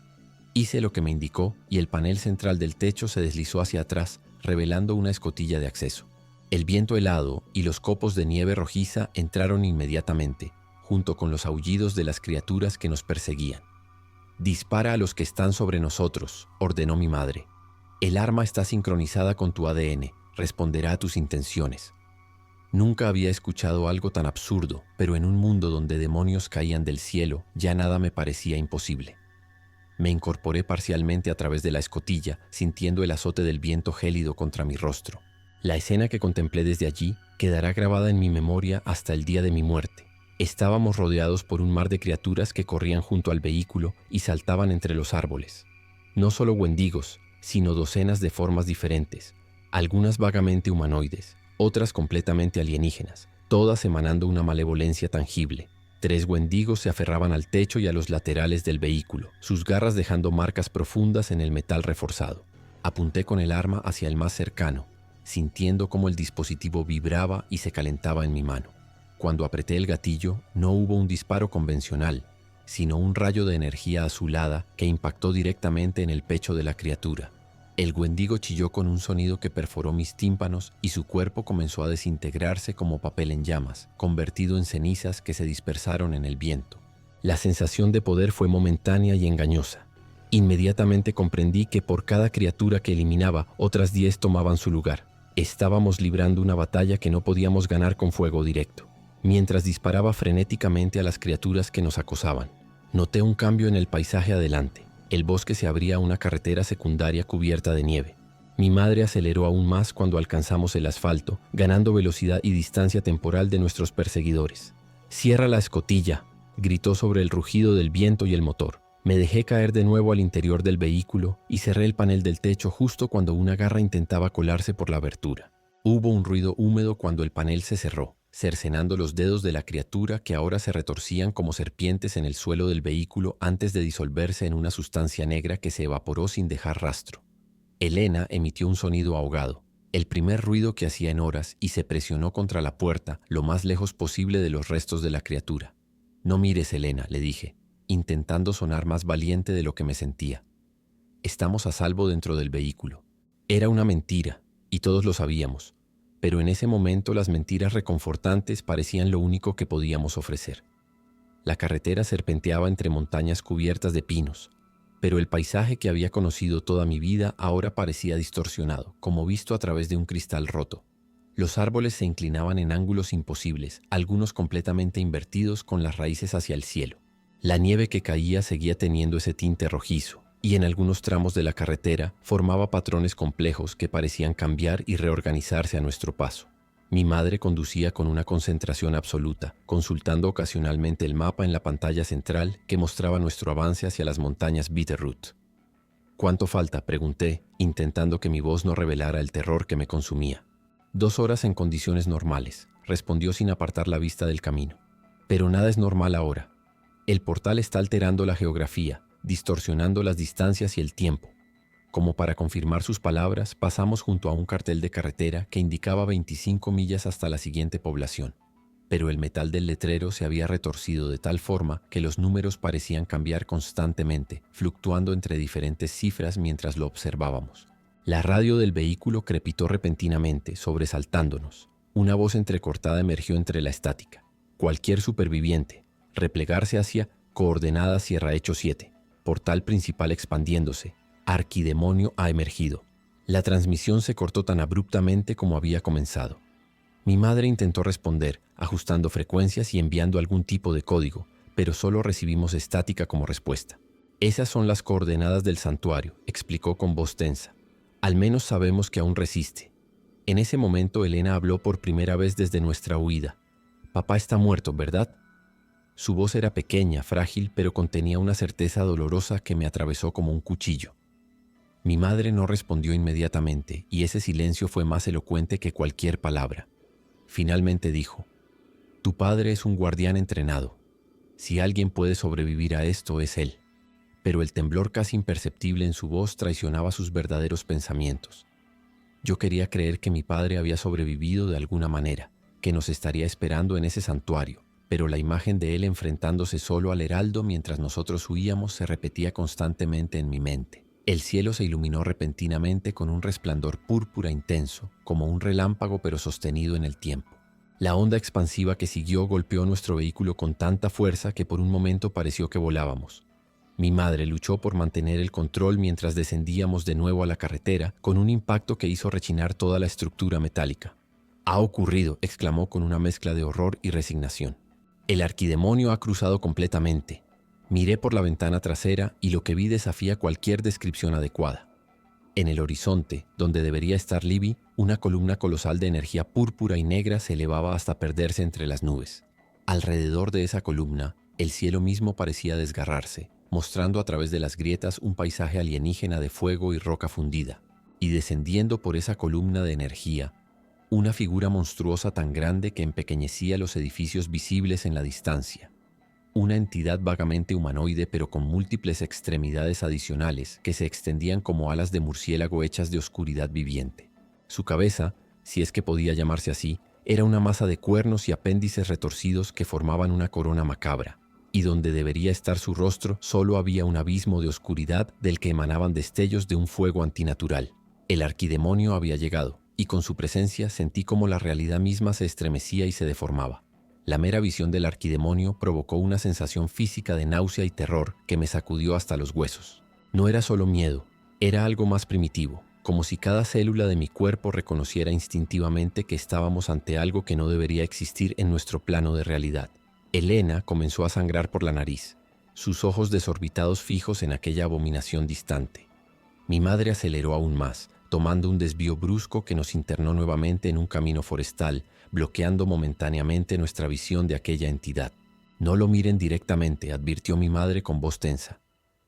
Hice lo que me indicó y el panel central del techo se deslizó hacia atrás, revelando una escotilla de acceso. El viento helado y los copos de nieve rojiza entraron inmediatamente, junto con los aullidos de las criaturas que nos perseguían. «Dispara a los que están sobre nosotros», ordenó mi madre. El arma está sincronizada con tu ADN, responderá a tus intenciones. Nunca había escuchado algo tan absurdo, pero en un mundo donde demonios caían del cielo, ya nada me parecía imposible. Me incorporé parcialmente a través de la escotilla, sintiendo el azote del viento gélido contra mi rostro. La escena que contemplé desde allí quedará grabada en mi memoria hasta el día de mi muerte. Estábamos rodeados por un mar de criaturas que corrían junto al vehículo y saltaban entre los árboles. No solo wendigos, sino docenas de formas diferentes, algunas vagamente humanoides, otras completamente alienígenas, todas emanando una malevolencia tangible. 3 wendigos se aferraban al techo y a los laterales del vehículo, sus garras dejando marcas profundas en el metal reforzado. Apunté con el arma hacia el más cercano, sintiendo cómo el dispositivo vibraba y se calentaba en mi mano. Cuando apreté el gatillo, no hubo un disparo convencional, sino un rayo de energía azulada que impactó directamente en el pecho de la criatura. El wendigo chilló con un sonido que perforó mis tímpanos y su cuerpo comenzó a desintegrarse como papel en llamas, convertido en cenizas que se dispersaron en el viento. La sensación de poder fue momentánea y engañosa. Inmediatamente comprendí que por cada criatura que eliminaba, otras 10 tomaban su lugar. Estábamos librando una batalla que no podíamos ganar con fuego directo. Mientras disparaba frenéticamente a las criaturas que nos acosaban, noté un cambio en el paisaje adelante. El bosque se abría a una carretera secundaria cubierta de nieve. Mi madre aceleró aún más cuando alcanzamos el asfalto, ganando velocidad y distancia temporal de nuestros perseguidores. «¡Cierra la escotilla!», gritó sobre el rugido del viento y el motor. Me dejé caer de nuevo al interior del vehículo y cerré el panel del techo justo cuando una garra intentaba colarse por la abertura. Hubo un ruido húmedo cuando el panel se cerró, cercenando los dedos de la criatura que ahora se retorcían como serpientes en el suelo del vehículo antes de disolverse en una sustancia negra que se evaporó sin dejar rastro. Elena emitió un sonido ahogado, el primer ruido que hacía en horas, y se presionó contra la puerta lo más lejos posible de los restos de la criatura. «No mires, Elena», le dije, intentando sonar más valiente de lo que me sentía. «Estamos a salvo dentro del vehículo». Era una mentira, y todos lo sabíamos. Pero en ese momento las mentiras reconfortantes parecían lo único que podíamos ofrecer. La carretera serpenteaba entre montañas cubiertas de pinos, pero el paisaje que había conocido toda mi vida ahora parecía distorsionado, como visto a través de un cristal roto. Los árboles se inclinaban en ángulos imposibles, algunos completamente invertidos con las raíces hacia el cielo. La nieve que caía seguía teniendo ese tinte rojizo, y en algunos tramos de la carretera formaba patrones complejos que parecían cambiar y reorganizarse a nuestro paso. Mi madre conducía con una concentración absoluta, consultando ocasionalmente el mapa en la pantalla central que mostraba nuestro avance hacia las montañas Bitterroot. «¿Cuánto falta?», pregunté, intentando que mi voz no revelara el terror que me consumía. «2 horas en condiciones normales», respondió sin apartar la vista del camino. «Pero nada es normal ahora. El portal está alterando la geografía, distorsionando las distancias y el tiempo». Como para confirmar sus palabras, pasamos junto a un cartel de carretera que indicaba 25 millas hasta la siguiente población. Pero el metal del letrero se había retorcido de tal forma que los números parecían cambiar constantemente, fluctuando entre diferentes cifras mientras lo observábamos. La radio del vehículo crepitó repentinamente, sobresaltándonos. Una voz entrecortada emergió entre la estática. «Cualquier superviviente, replegarse hacia coordenada Sierra Hecho 7. Portal principal expandiéndose. Arquidemonio ha emergido». La transmisión se cortó tan abruptamente como había comenzado. Mi madre intentó responder, ajustando frecuencias y enviando algún tipo de código, pero solo recibimos estática como respuesta. «Esas son las coordenadas del santuario», explicó con voz tensa. «Al menos sabemos que aún resiste». En ese momento Elena habló por primera vez desde nuestra huida. «Papá está muerto, ¿verdad?». Su voz era pequeña, frágil, pero contenía una certeza dolorosa que me atravesó como un cuchillo. Mi madre no respondió inmediatamente, y ese silencio fue más elocuente que cualquier palabra. Finalmente dijo: «Tu padre es un guardián entrenado. Si alguien puede sobrevivir a esto, es él». Pero el temblor casi imperceptible en su voz traicionaba sus verdaderos pensamientos. Yo quería creer que mi padre había sobrevivido de alguna manera, que nos estaría esperando en ese santuario, pero la imagen de él enfrentándose solo al heraldo mientras nosotros huíamos se repetía constantemente en mi mente. El cielo se iluminó repentinamente con un resplandor púrpura intenso, como un relámpago pero sostenido en el tiempo. La onda expansiva que siguió golpeó nuestro vehículo con tanta fuerza que por un momento pareció que volábamos. Mi madre luchó por mantener el control mientras descendíamos de nuevo a la carretera, con un impacto que hizo rechinar toda la estructura metálica. «Ha ocurrido», exclamó con una mezcla de horror y resignación. «El arquidemonio ha cruzado completamente». Miré por la ventana trasera y lo que vi desafía cualquier descripción adecuada. En el horizonte, donde debería estar Libby, una columna colosal de energía púrpura y negra se elevaba hasta perderse entre las nubes. Alrededor de esa columna, el cielo mismo parecía desgarrarse, mostrando a través de las grietas un paisaje alienígena de fuego y roca fundida. Y descendiendo por esa columna de energía, una figura monstruosa tan grande que empequeñecía los edificios visibles en la distancia. Una entidad vagamente humanoide pero con múltiples extremidades adicionales que se extendían como alas de murciélago hechas de oscuridad viviente. Su cabeza, si es que podía llamarse así, era una masa de cuernos y apéndices retorcidos que formaban una corona macabra, y donde debería estar su rostro solo había un abismo de oscuridad del que emanaban destellos de un fuego antinatural. El arquidemonio había llegado, y con su presencia sentí como la realidad misma se estremecía y se deformaba. La mera visión del arquidemonio provocó una sensación física de náusea y terror que me sacudió hasta los huesos. No era solo miedo, era algo más primitivo, como si cada célula de mi cuerpo reconociera instintivamente que estábamos ante algo que no debería existir en nuestro plano de realidad. Elena comenzó a sangrar por la nariz, sus ojos desorbitados fijos en aquella abominación distante. Mi madre aceleró aún más, tomando un desvío brusco que nos internó nuevamente en un camino forestal, bloqueando momentáneamente nuestra visión de aquella entidad. «No lo miren directamente», advirtió mi madre con voz tensa.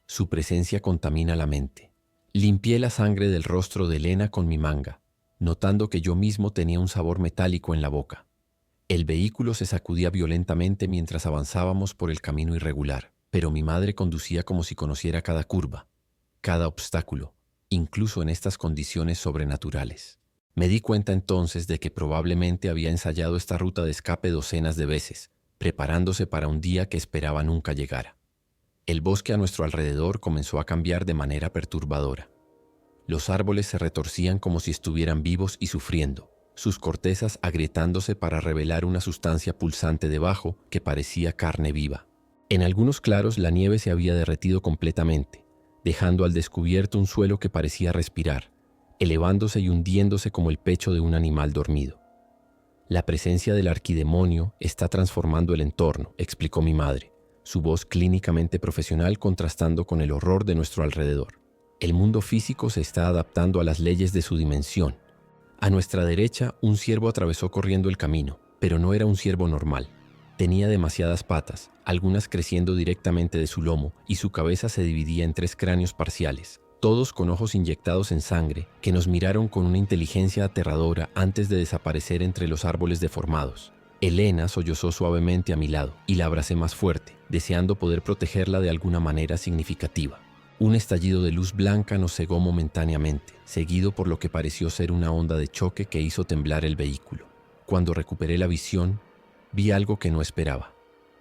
«Su presencia contamina la mente». Limpié la sangre del rostro de Elena con mi manga, notando que yo mismo tenía un sabor metálico en la boca. El vehículo se sacudía violentamente mientras avanzábamos por el camino irregular, pero mi madre conducía como si conociera cada curva, cada obstáculo, incluso en estas condiciones sobrenaturales. Me di cuenta entonces de que probablemente había ensayado esta ruta de escape docenas de veces, preparándose para un día que esperaba nunca llegara. El bosque a nuestro alrededor comenzó a cambiar de manera perturbadora. Los árboles se retorcían como si estuvieran vivos y sufriendo, sus cortezas agrietándose para revelar una sustancia pulsante debajo que parecía carne viva. En algunos claros la nieve se había derretido completamente, dejando al descubierto un suelo que parecía respirar, elevándose y hundiéndose como el pecho de un animal dormido. «La presencia del arquidemonio está transformando el entorno», explicó mi madre, su voz clínicamente profesional contrastando con el horror de nuestro alrededor. «El mundo físico se está adaptando a las leyes de su dimensión». A nuestra derecha, un ciervo atravesó corriendo el camino, pero no era un ciervo normal. Tenía demasiadas patas, algunas creciendo directamente de su lomo, y su cabeza se dividía en 3 cráneos parciales, todos con ojos inyectados en sangre, que nos miraron con una inteligencia aterradora antes de desaparecer entre los árboles deformados. Elena sollozó suavemente a mi lado, y la abracé más fuerte, deseando poder protegerla de alguna manera significativa. Un estallido de luz blanca nos cegó momentáneamente, seguido por lo que pareció ser una onda de choque que hizo temblar el vehículo. Cuando recuperé la visión, vi algo que no esperaba.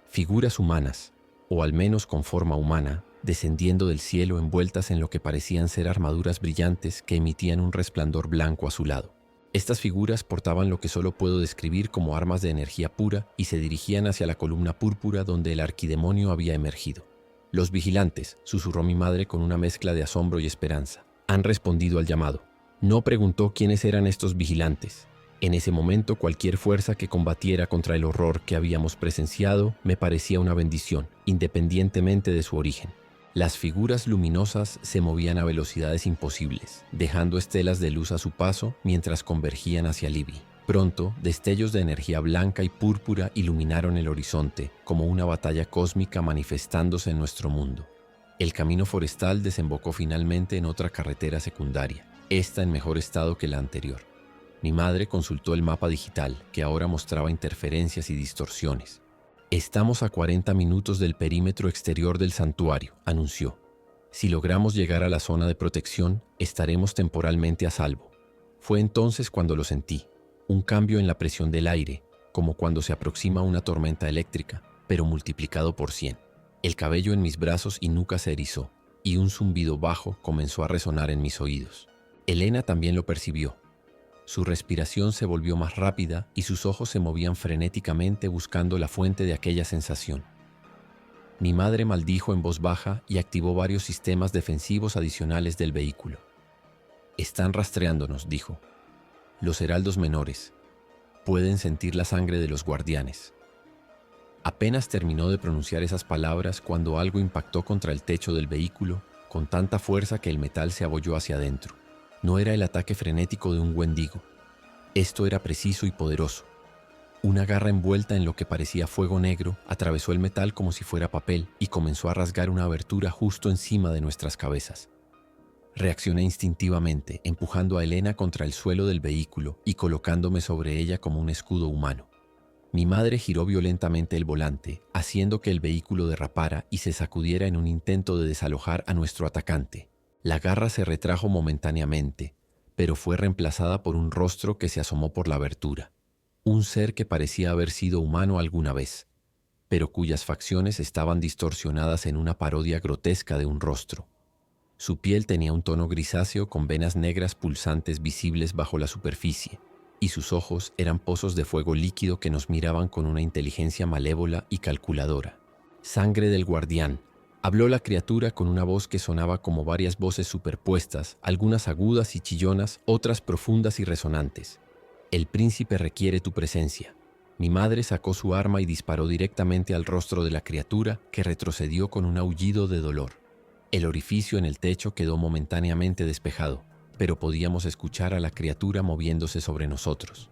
Figuras humanas, o al menos con forma humana, descendiendo del cielo envueltas en lo que parecían ser armaduras brillantes que emitían un resplandor blanco azulado. Estas figuras portaban lo que solo puedo describir como armas de energía pura y se dirigían hacia la columna púrpura donde el arquidemonio había emergido. «Los vigilantes», susurró mi madre con una mezcla de asombro y esperanza. «Han respondido al llamado». No preguntó quiénes eran estos vigilantes. En ese momento cualquier fuerza que combatiera contra el horror que habíamos presenciado me parecía una bendición, independientemente de su origen. Las figuras luminosas se movían a velocidades imposibles, dejando estelas de luz a su paso mientras convergían hacia Libby. Pronto, destellos de energía blanca y púrpura iluminaron el horizonte, como una batalla cósmica manifestándose en nuestro mundo. El camino forestal desembocó finalmente en otra carretera secundaria, esta en mejor estado que la anterior. Mi madre consultó el mapa digital, que ahora mostraba interferencias y distorsiones. «Estamos a 40 minutos del perímetro exterior del santuario», anunció. «Si logramos llegar a la zona de protección, estaremos temporalmente a salvo». Fue entonces cuando lo sentí. Un cambio en la presión del aire, como cuando se aproxima una tormenta eléctrica, pero multiplicado por 100. El cabello en mis brazos y nuca se erizó, y un zumbido bajo comenzó a resonar en mis oídos. Elena también lo percibió. Su respiración se volvió más rápida y sus ojos se movían frenéticamente buscando la fuente de aquella sensación. Mi madre maldijo en voz baja y activó varios sistemas defensivos adicionales del vehículo. «Están rastreándonos», dijo. «Los heraldos menores. Pueden sentir la sangre de los guardianes». Apenas terminó de pronunciar esas palabras cuando algo impactó contra el techo del vehículo con tanta fuerza que el metal se abolló hacia adentro. No era el ataque frenético de un Wendigo. Esto era preciso y poderoso. Una garra envuelta en lo que parecía fuego negro atravesó el metal como si fuera papel y comenzó a rasgar una abertura justo encima de nuestras cabezas. Reaccioné instintivamente, empujando a Elena contra el suelo del vehículo y colocándome sobre ella como un escudo humano. Mi madre giró violentamente el volante, haciendo que el vehículo derrapara y se sacudiera en un intento de desalojar a nuestro atacante. La garra se retrajo momentáneamente, pero fue reemplazada por un rostro que se asomó por la abertura. Un ser que parecía haber sido humano alguna vez, pero cuyas facciones estaban distorsionadas en una parodia grotesca de un rostro. Su piel tenía un tono grisáceo con venas negras pulsantes visibles bajo la superficie, y sus ojos eran pozos de fuego líquido que nos miraban con una inteligencia malévola y calculadora. «Sangre del guardián», habló la criatura con una voz que sonaba como varias voces superpuestas, algunas agudas y chillonas, otras profundas y resonantes. «El príncipe requiere tu presencia». Mi madre sacó su arma y disparó directamente al rostro de la criatura, que retrocedió con un aullido de dolor. El orificio en el techo quedó momentáneamente despejado, pero podíamos escuchar a la criatura moviéndose sobre nosotros.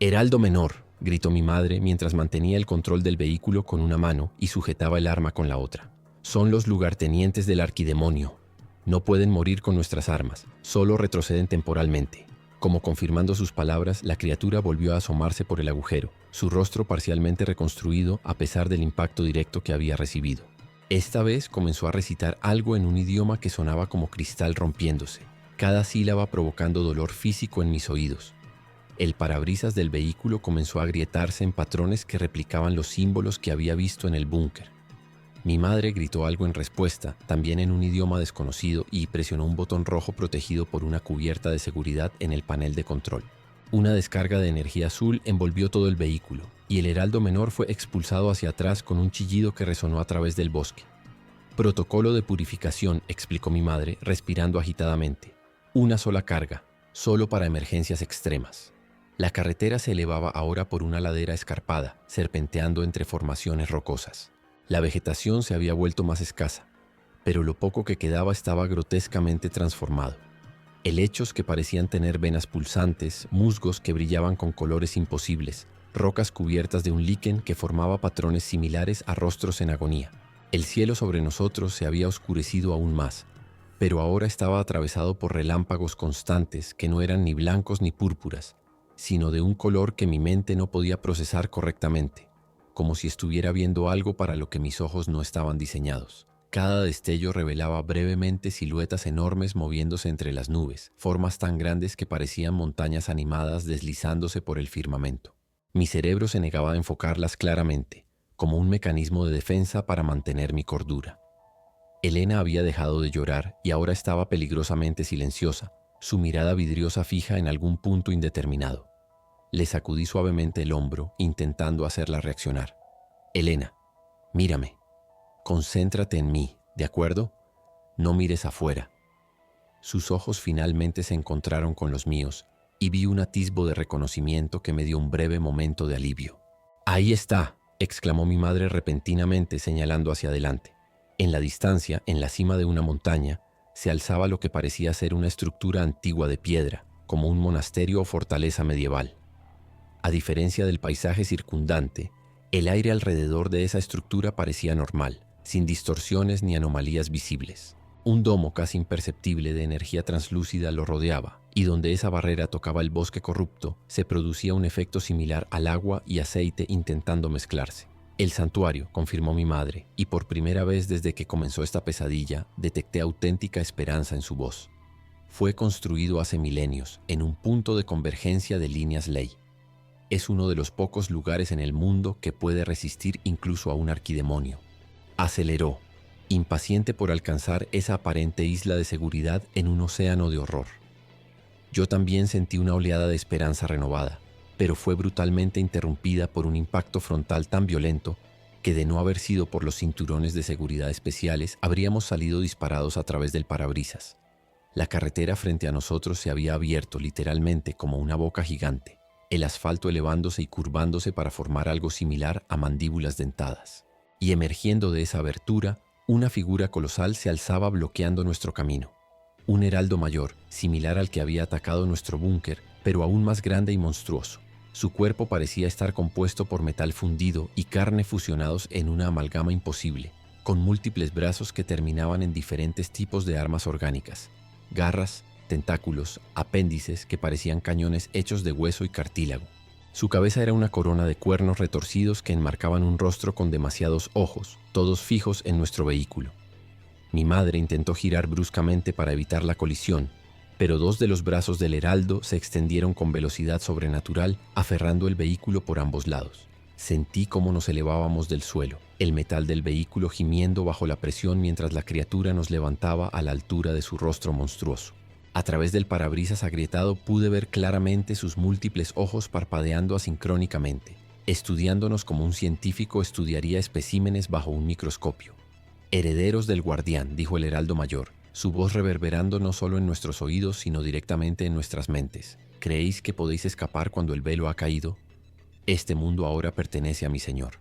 «Heraldo menor», gritó mi madre mientras mantenía el control del vehículo con una mano y sujetaba el arma con la otra. «Son los lugartenientes del arquidemonio. No pueden morir con nuestras armas, solo retroceden temporalmente». Como confirmando sus palabras, la criatura volvió a asomarse por el agujero, su rostro parcialmente reconstruido a pesar del impacto directo que había recibido. Esta vez comenzó a recitar algo en un idioma que sonaba como cristal rompiéndose, cada sílaba provocando dolor físico en mis oídos. El parabrisas del vehículo comenzó a agrietarse en patrones que replicaban los símbolos que había visto en el búnker. Mi madre gritó algo en respuesta, también en un idioma desconocido, y presionó un botón rojo protegido por una cubierta de seguridad en el panel de control. Una descarga de energía azul envolvió todo el vehículo, y el heraldo menor fue expulsado hacia atrás con un chillido que resonó a través del bosque. «Protocolo de purificación», explicó mi madre, respirando agitadamente. «Una sola carga, solo para emergencias extremas». La carretera se elevaba ahora por una ladera escarpada, serpenteando entre formaciones rocosas. La vegetación se había vuelto más escasa, pero lo poco que quedaba estaba grotescamente transformado. Helechos que parecían tener venas pulsantes, musgos que brillaban con colores imposibles, rocas cubiertas de un líquen que formaba patrones similares a rostros en agonía. El cielo sobre nosotros se había oscurecido aún más, pero ahora estaba atravesado por relámpagos constantes que no eran ni blancos ni púrpuras, sino de un color que mi mente no podía procesar correctamente, como si estuviera viendo algo para lo que mis ojos no estaban diseñados. Cada destello revelaba brevemente siluetas enormes moviéndose entre las nubes, formas tan grandes que parecían montañas animadas deslizándose por el firmamento. Mi cerebro se negaba a enfocarlas claramente, como un mecanismo de defensa para mantener mi cordura. Elena había dejado de llorar y ahora estaba peligrosamente silenciosa, su mirada vidriosa fija en algún punto indeterminado. Le sacudí suavemente el hombro, intentando hacerla reaccionar. «Elena, mírame. Concéntrate en mí, ¿de acuerdo? No mires afuera». Sus ojos finalmente se encontraron con los míos y vi un atisbo de reconocimiento que me dio un breve momento de alivio. «Ahí está», exclamó mi madre repentinamente señalando hacia adelante. En la distancia, en la cima de una montaña, se alzaba lo que parecía ser una estructura antigua de piedra, como un monasterio o fortaleza medieval. A diferencia del paisaje circundante, el aire alrededor de esa estructura parecía normal, sin distorsiones ni anomalías visibles. Un domo casi imperceptible de energía translúcida lo rodeaba, y donde esa barrera tocaba el bosque corrupto, se producía un efecto similar al agua y aceite intentando mezclarse. «El santuario», confirmó mi madre, y por primera vez desde que comenzó esta pesadilla, detecté auténtica esperanza en su voz. «Fue construido hace milenios, en un punto de convergencia de líneas ley. Es uno de los pocos lugares en el mundo que puede resistir incluso a un arquidemonio». Aceleró, impaciente por alcanzar esa aparente isla de seguridad en un océano de horror. Yo también sentí una oleada de esperanza renovada, pero fue brutalmente interrumpida por un impacto frontal tan violento que de no haber sido por los cinturones de seguridad especiales, habríamos salido disparados a través del parabrisas. La carretera frente a nosotros se había abierto literalmente como una boca gigante, el asfalto elevándose y curvándose para formar algo similar a mandíbulas dentadas. Y emergiendo de esa abertura, una figura colosal se alzaba bloqueando nuestro camino. Un heraldo mayor, similar al que había atacado nuestro búnker, pero aún más grande y monstruoso. Su cuerpo parecía estar compuesto por metal fundido y carne fusionados en una amalgama imposible, con múltiples brazos que terminaban en diferentes tipos de armas orgánicas, garras, tentáculos, apéndices que parecían cañones hechos de hueso y cartílago. Su cabeza era una corona de cuernos retorcidos que enmarcaban un rostro con demasiados ojos, todos fijos en nuestro vehículo. Mi madre intentó girar bruscamente para evitar la colisión, pero dos de los brazos del heraldo se extendieron con velocidad sobrenatural, aferrando el vehículo por ambos lados. Sentí cómo nos elevábamos del suelo, el metal del vehículo gimiendo bajo la presión mientras la criatura nos levantaba a la altura de su rostro monstruoso. A través del parabrisas agrietado pude ver claramente sus múltiples ojos parpadeando asincrónicamente, estudiándonos como un científico estudiaría especímenes bajo un microscopio. «Herederos del guardián», dijo el heraldo mayor, su voz reverberando no solo en nuestros oídos, sino directamente en nuestras mentes. ¿Creéis que podéis escapar cuando el velo ha caído? Este mundo ahora pertenece a mi señor.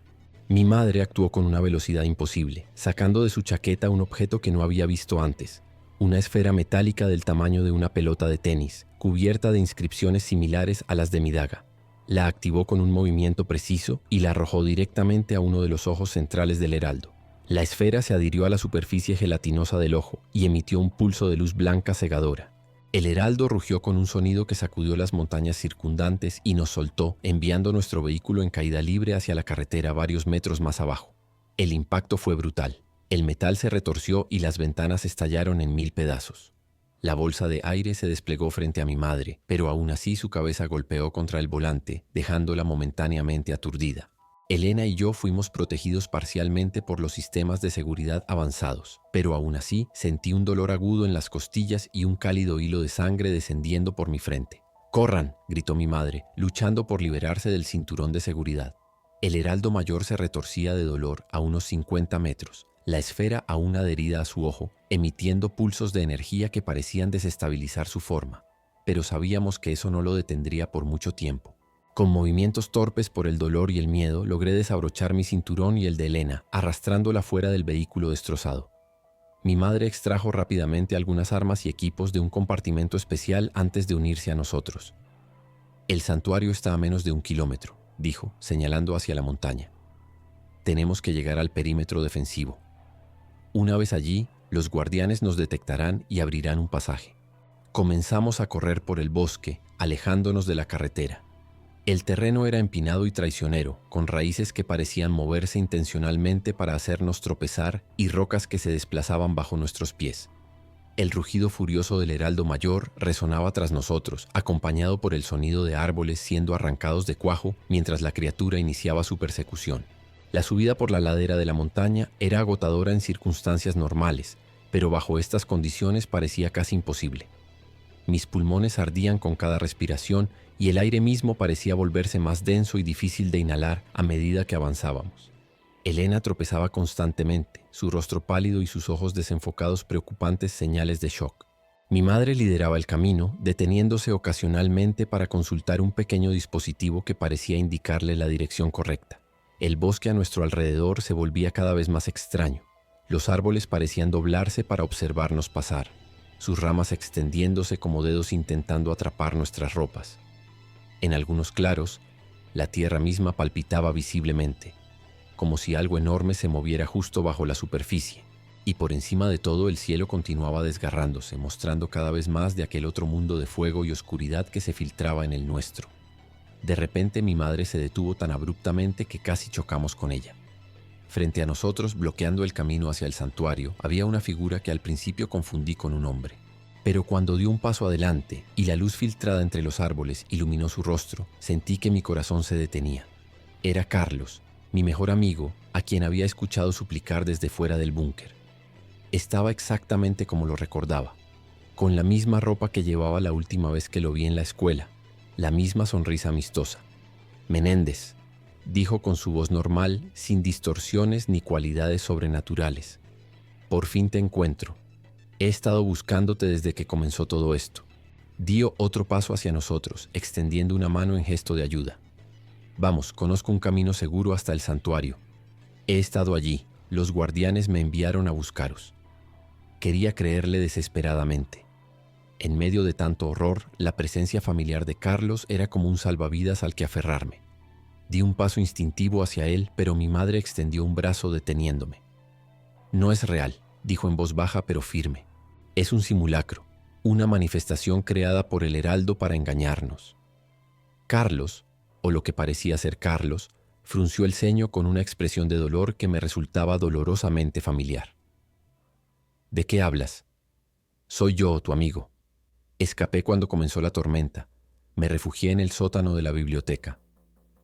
Mi madre actuó con una velocidad imposible, sacando de su chaqueta un objeto que no había visto antes, una esfera metálica del tamaño de una pelota de tenis, cubierta de inscripciones similares a las de mi daga. La activó con un movimiento preciso y la arrojó directamente a uno de los ojos centrales del heraldo. La esfera se adhirió a la superficie gelatinosa del ojo y emitió un pulso de luz blanca cegadora. El heraldo rugió con un sonido que sacudió las montañas circundantes y nos soltó, enviando nuestro vehículo en caída libre hacia la carretera varios metros más abajo. El impacto fue brutal. El metal se retorció y las ventanas estallaron en 1000 pedazos. La bolsa de aire se desplegó frente a mi madre, pero aún así su cabeza golpeó contra el volante, dejándola momentáneamente aturdida. Elena y yo fuimos protegidos parcialmente por los sistemas de seguridad avanzados, pero aún así sentí un dolor agudo en las costillas y un cálido hilo de sangre descendiendo por mi frente. «¡Corran!», gritó mi madre, luchando por liberarse del cinturón de seguridad. El heraldo mayor se retorcía de dolor a unos 50 metros, la esfera aún adherida a su ojo, emitiendo pulsos de energía que parecían desestabilizar su forma, pero sabíamos que eso no lo detendría por mucho tiempo. Con movimientos torpes por el dolor y el miedo, logré desabrochar mi cinturón y el de Elena, arrastrándola fuera del vehículo destrozado. Mi madre extrajo rápidamente algunas armas y equipos de un compartimento especial antes de unirse a nosotros. «El santuario está a menos de 1 kilómetro», dijo, señalando hacia la montaña. «Tenemos que llegar al perímetro defensivo. Una vez allí, los guardianes nos detectarán y abrirán un pasaje». Comenzamos a correr por el bosque, alejándonos de la carretera. El terreno era empinado y traicionero, con raíces que parecían moverse intencionalmente para hacernos tropezar y rocas que se desplazaban bajo nuestros pies. El rugido furioso del heraldo mayor resonaba tras nosotros, acompañado por el sonido de árboles siendo arrancados de cuajo mientras la criatura iniciaba su persecución. La subida por la ladera de la montaña era agotadora en circunstancias normales, pero bajo estas condiciones parecía casi imposible. Mis pulmones ardían con cada respiración y el aire mismo parecía volverse más denso y difícil de inhalar a medida que avanzábamos. Elena tropezaba constantemente, su rostro pálido y sus ojos desenfocados preocupantes señales de shock. Mi madre lideraba el camino, deteniéndose ocasionalmente para consultar un pequeño dispositivo que parecía indicarle la dirección correcta. El bosque a nuestro alrededor se volvía cada vez más extraño. Los árboles parecían doblarse para observarnos pasar, sus ramas extendiéndose como dedos intentando atrapar nuestras ropas. En algunos claros, la tierra misma palpitaba visiblemente, como si algo enorme se moviera justo bajo la superficie, y por encima de todo el cielo continuaba desgarrándose, mostrando cada vez más de aquel otro mundo de fuego y oscuridad que se filtraba en el nuestro. De repente mi madre se detuvo tan abruptamente que casi chocamos con ella. Frente a nosotros, bloqueando el camino hacia el santuario, había una figura que al principio confundí con un hombre. Pero cuando dio un paso adelante y la luz filtrada entre los árboles iluminó su rostro, sentí que mi corazón se detenía. Era Carlos, mi mejor amigo, a quien había escuchado suplicar desde fuera del búnker. Estaba exactamente como lo recordaba, con la misma ropa que llevaba la última vez que lo vi en la escuela, la misma sonrisa amistosa. «Menéndez», dijo con su voz normal, sin distorsiones ni cualidades sobrenaturales. Por fin te encuentro. He estado buscándote desde que comenzó todo esto. Dio otro paso hacia nosotros, extendiendo una mano en gesto de ayuda. Vamos, conozco un camino seguro hasta el santuario. He estado allí. Los guardianes me enviaron a buscaros. Quería creerle desesperadamente. En medio de tanto horror, la presencia familiar de Carlos era como un salvavidas al que aferrarme. Di un paso instintivo hacia él, pero mi madre extendió un brazo deteniéndome. No es real, dijo en voz baja pero firme. Es un simulacro, una manifestación creada por el Heraldo para engañarnos. Carlos, o lo que parecía ser Carlos, frunció el ceño con una expresión de dolor que me resultaba dolorosamente familiar. ¿De qué hablas? Soy yo, tu amigo. Escapé cuando comenzó la tormenta. Me refugié en el sótano de la biblioteca.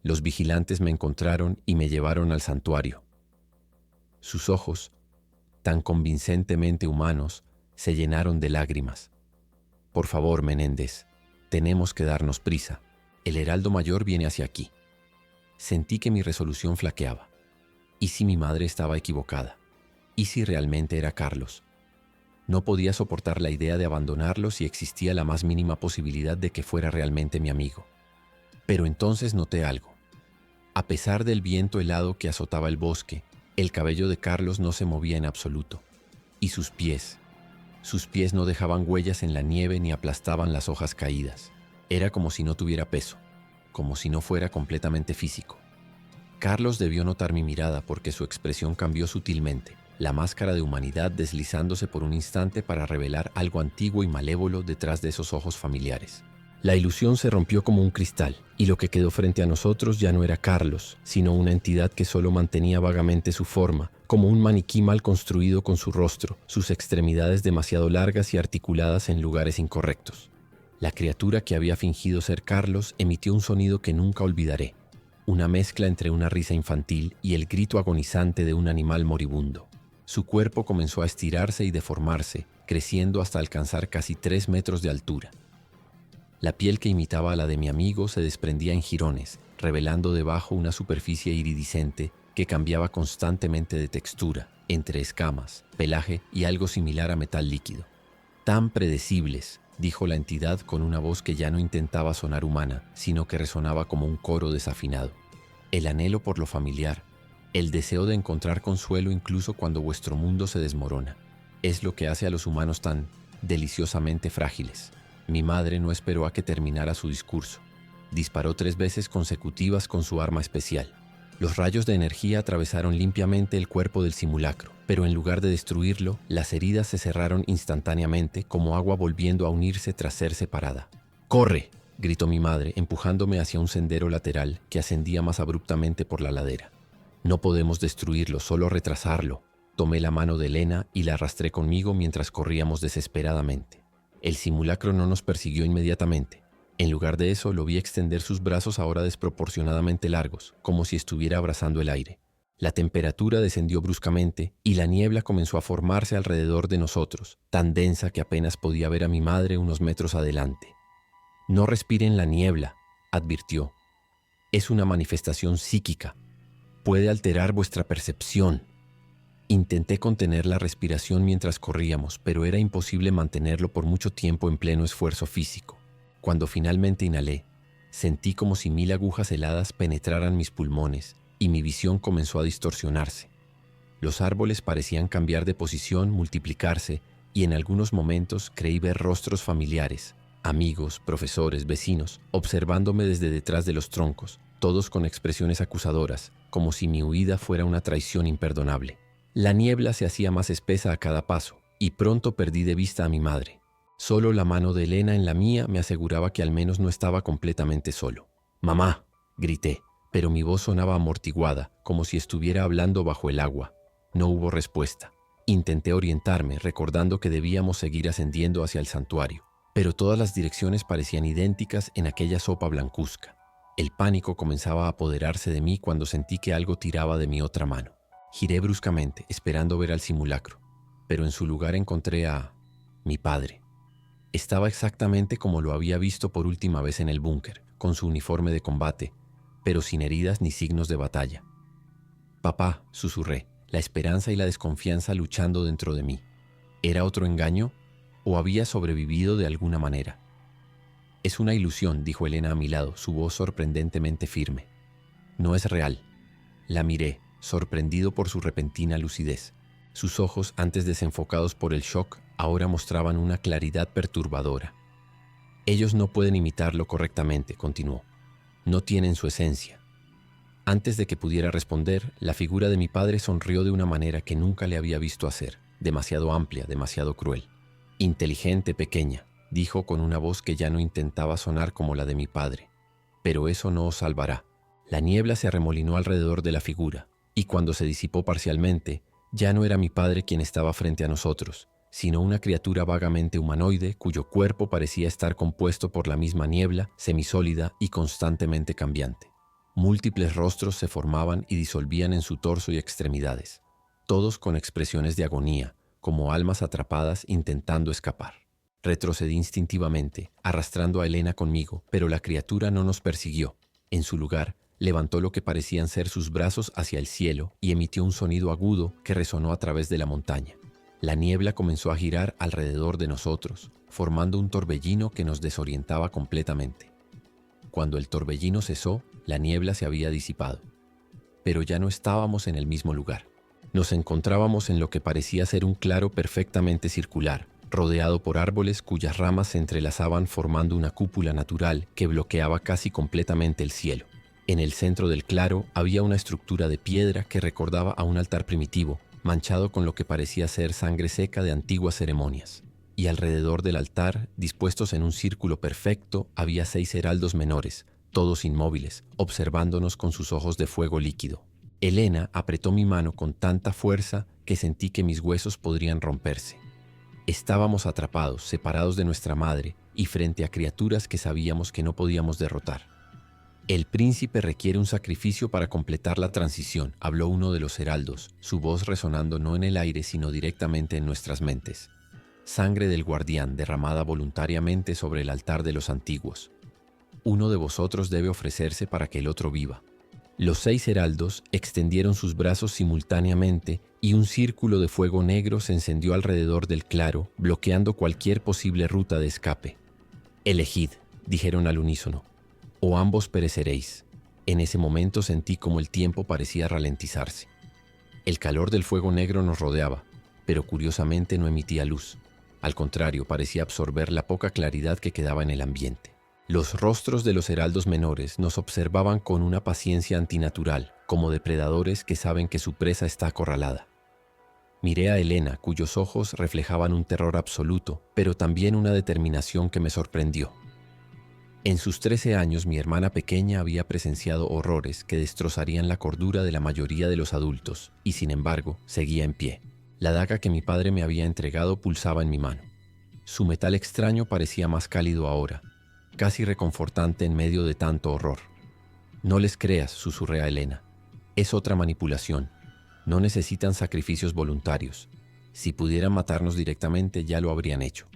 Los vigilantes me encontraron y me llevaron al santuario. Sus ojos, tan convincentemente humanos, se llenaron de lágrimas. Por favor, Menéndez, tenemos que darnos prisa. El Heraldo Mayor viene hacia aquí. Sentí que mi resolución flaqueaba. ¿Y si mi madre estaba equivocada? ¿Y si realmente era Carlos? No podía soportar la idea de abandonarlo si existía la más mínima posibilidad de que fuera realmente mi amigo. Pero entonces noté algo. A pesar del viento helado que azotaba el bosque, el cabello de Carlos no se movía en absoluto. Y sus pies no dejaban huellas en la nieve ni aplastaban las hojas caídas. Era como si no tuviera peso, como si no fuera completamente físico. Carlos debió notar mi mirada porque su expresión cambió sutilmente, la máscara de humanidad deslizándose por un instante para revelar algo antiguo y malévolo detrás de esos ojos familiares. La ilusión se rompió como un cristal, y lo que quedó frente a nosotros ya no era Carlos, sino una entidad que solo mantenía vagamente su forma, como un maniquí mal construido con su rostro, sus extremidades demasiado largas y articuladas en lugares incorrectos. La criatura que había fingido ser Carlos emitió un sonido que nunca olvidaré, una mezcla entre una risa infantil y el grito agonizante de un animal moribundo. Su cuerpo comenzó a estirarse y deformarse, creciendo hasta alcanzar casi 3 metros de altura. La piel que imitaba a la de mi amigo se desprendía en jirones, revelando debajo una superficie iridiscente que cambiaba constantemente de textura, entre escamas, pelaje y algo similar a metal líquido. Tan predecibles, dijo la entidad con una voz que ya no intentaba sonar humana, sino que resonaba como un coro desafinado. El anhelo por lo familiar, el deseo de encontrar consuelo incluso cuando vuestro mundo se desmorona, es lo que hace a los humanos tan deliciosamente frágiles. Mi madre no esperó a que terminara su discurso. Disparó 3 veces consecutivas con su arma especial. Los rayos de energía atravesaron limpiamente el cuerpo del simulacro, pero en lugar de destruirlo, las heridas se cerraron instantáneamente como agua volviendo a unirse tras ser separada. ¡Corre!, gritó mi madre, empujándome hacia un sendero lateral que ascendía más abruptamente por la ladera. No podemos destruirlo, solo retrasarlo. Tomé la mano de Elena y la arrastré conmigo mientras corríamos desesperadamente. El simulacro no nos persiguió inmediatamente. En lugar de eso, lo vi extender sus brazos ahora desproporcionadamente largos, como si estuviera abrazando el aire. La temperatura descendió bruscamente y la niebla comenzó a formarse alrededor de nosotros, tan densa que apenas podía ver a mi madre unos metros adelante. No respiren la niebla, advirtió. Es una manifestación psíquica. Puede alterar vuestra percepción. Intenté contener la respiración mientras corríamos, pero era imposible mantenerlo por mucho tiempo en pleno esfuerzo físico. Cuando finalmente inhalé, sentí como si 1000 agujas heladas penetraran mis pulmones y mi visión comenzó a distorsionarse. Los árboles parecían cambiar de posición, multiplicarse, y en algunos momentos creí ver rostros familiares, amigos, profesores, vecinos, observándome desde detrás de los troncos, todos con expresiones acusadoras, como si mi huida fuera una traición imperdonable. La niebla se hacía más espesa a cada paso, y pronto perdí de vista a mi madre. Solo la mano de Elena en la mía me aseguraba que al menos no estaba completamente solo. «¡Mamá!», grité, pero mi voz sonaba amortiguada, como si estuviera hablando bajo el agua. No hubo respuesta. Intenté orientarme, recordando que debíamos seguir ascendiendo hacia el santuario, pero todas las direcciones parecían idénticas en aquella sopa blancuzca. El pánico comenzaba a apoderarse de mí cuando sentí que algo tiraba de mi otra mano. Giré bruscamente, esperando ver al simulacro, pero en su lugar encontré a mi padre. Estaba exactamente como lo había visto por última vez en el búnker, con su uniforme de combate, pero sin heridas ni signos de batalla. «Papá», susurré, la esperanza y la desconfianza luchando dentro de mí. ¿Era otro engaño o había sobrevivido de alguna manera? «Es una ilusión», dijo Elena a mi lado, su voz sorprendentemente firme. «No es real». La miré, sorprendido por su repentina lucidez. Sus ojos, antes desenfocados por el shock, ahora mostraban una claridad perturbadora. «Ellos no pueden imitarlo correctamente», continuó. «No tienen su esencia». Antes de que pudiera responder, la figura de mi padre sonrió de una manera que nunca le había visto hacer, demasiado amplia, demasiado cruel. «Inteligente, pequeña», dijo con una voz que ya no intentaba sonar como la de mi padre. «Pero eso no os salvará». La niebla se arremolinó alrededor de la figura, y cuando se disipó parcialmente, ya no era mi padre quien estaba frente a nosotros, sino una criatura vagamente humanoide cuyo cuerpo parecía estar compuesto por la misma niebla, semisólida y constantemente cambiante. Múltiples rostros se formaban y disolvían en su torso y extremidades, todos con expresiones de agonía, como almas atrapadas intentando escapar. Retrocedí instintivamente, arrastrando a Elena conmigo, pero la criatura no nos persiguió. En su lugar, levantó lo que parecían ser sus brazos hacia el cielo y emitió un sonido agudo que resonó a través de la montaña. La niebla comenzó a girar alrededor de nosotros, formando un torbellino que nos desorientaba completamente. Cuando el torbellino cesó, la niebla se había disipado. Pero ya no estábamos en el mismo lugar. Nos encontrábamos en lo que parecía ser un claro perfectamente circular, rodeado por árboles cuyas ramas se entrelazaban formando una cúpula natural que bloqueaba casi completamente el cielo. En el centro del claro había una estructura de piedra que recordaba a un altar primitivo, manchado con lo que parecía ser sangre seca de antiguas ceremonias. Y alrededor del altar, dispuestos en un círculo perfecto, había 6 heraldos menores, todos inmóviles, observándonos con sus ojos de fuego líquido. Elena apretó mi mano con tanta fuerza que sentí que mis huesos podrían romperse. Estábamos atrapados, separados de nuestra madre y frente a criaturas que sabíamos que no podíamos derrotar. «El príncipe requiere un sacrificio para completar la transición», habló uno de los heraldos, su voz resonando no en el aire sino directamente en nuestras mentes. «Sangre del guardián derramada voluntariamente sobre el altar de los antiguos. Uno de vosotros debe ofrecerse para que el otro viva». Los 6 heraldos extendieron sus brazos simultáneamente y un círculo de fuego negro se encendió alrededor del claro, bloqueando cualquier posible ruta de escape. «Elegid», dijeron al unísono, «o ambos pereceréis». En ese momento sentí como el tiempo parecía ralentizarse. El calor del fuego negro nos rodeaba, pero curiosamente no emitía luz. Al contrario, parecía absorber la poca claridad que quedaba en el ambiente. Los rostros de los heraldos menores nos observaban con una paciencia antinatural, como depredadores que saben que su presa está acorralada. Miré a Elena, cuyos ojos reflejaban un terror absoluto, pero también una determinación que me sorprendió. En sus 13 años, mi hermana pequeña había presenciado horrores que destrozarían la cordura de la mayoría de los adultos, y sin embargo, seguía en pie. La daga que mi padre me había entregado pulsaba en mi mano. Su metal extraño parecía más cálido ahora, casi reconfortante en medio de tanto horror. «No les creas», susurré a Elena. «Es otra manipulación. No necesitan sacrificios voluntarios. Si pudieran matarnos directamente, ya lo habrían hecho».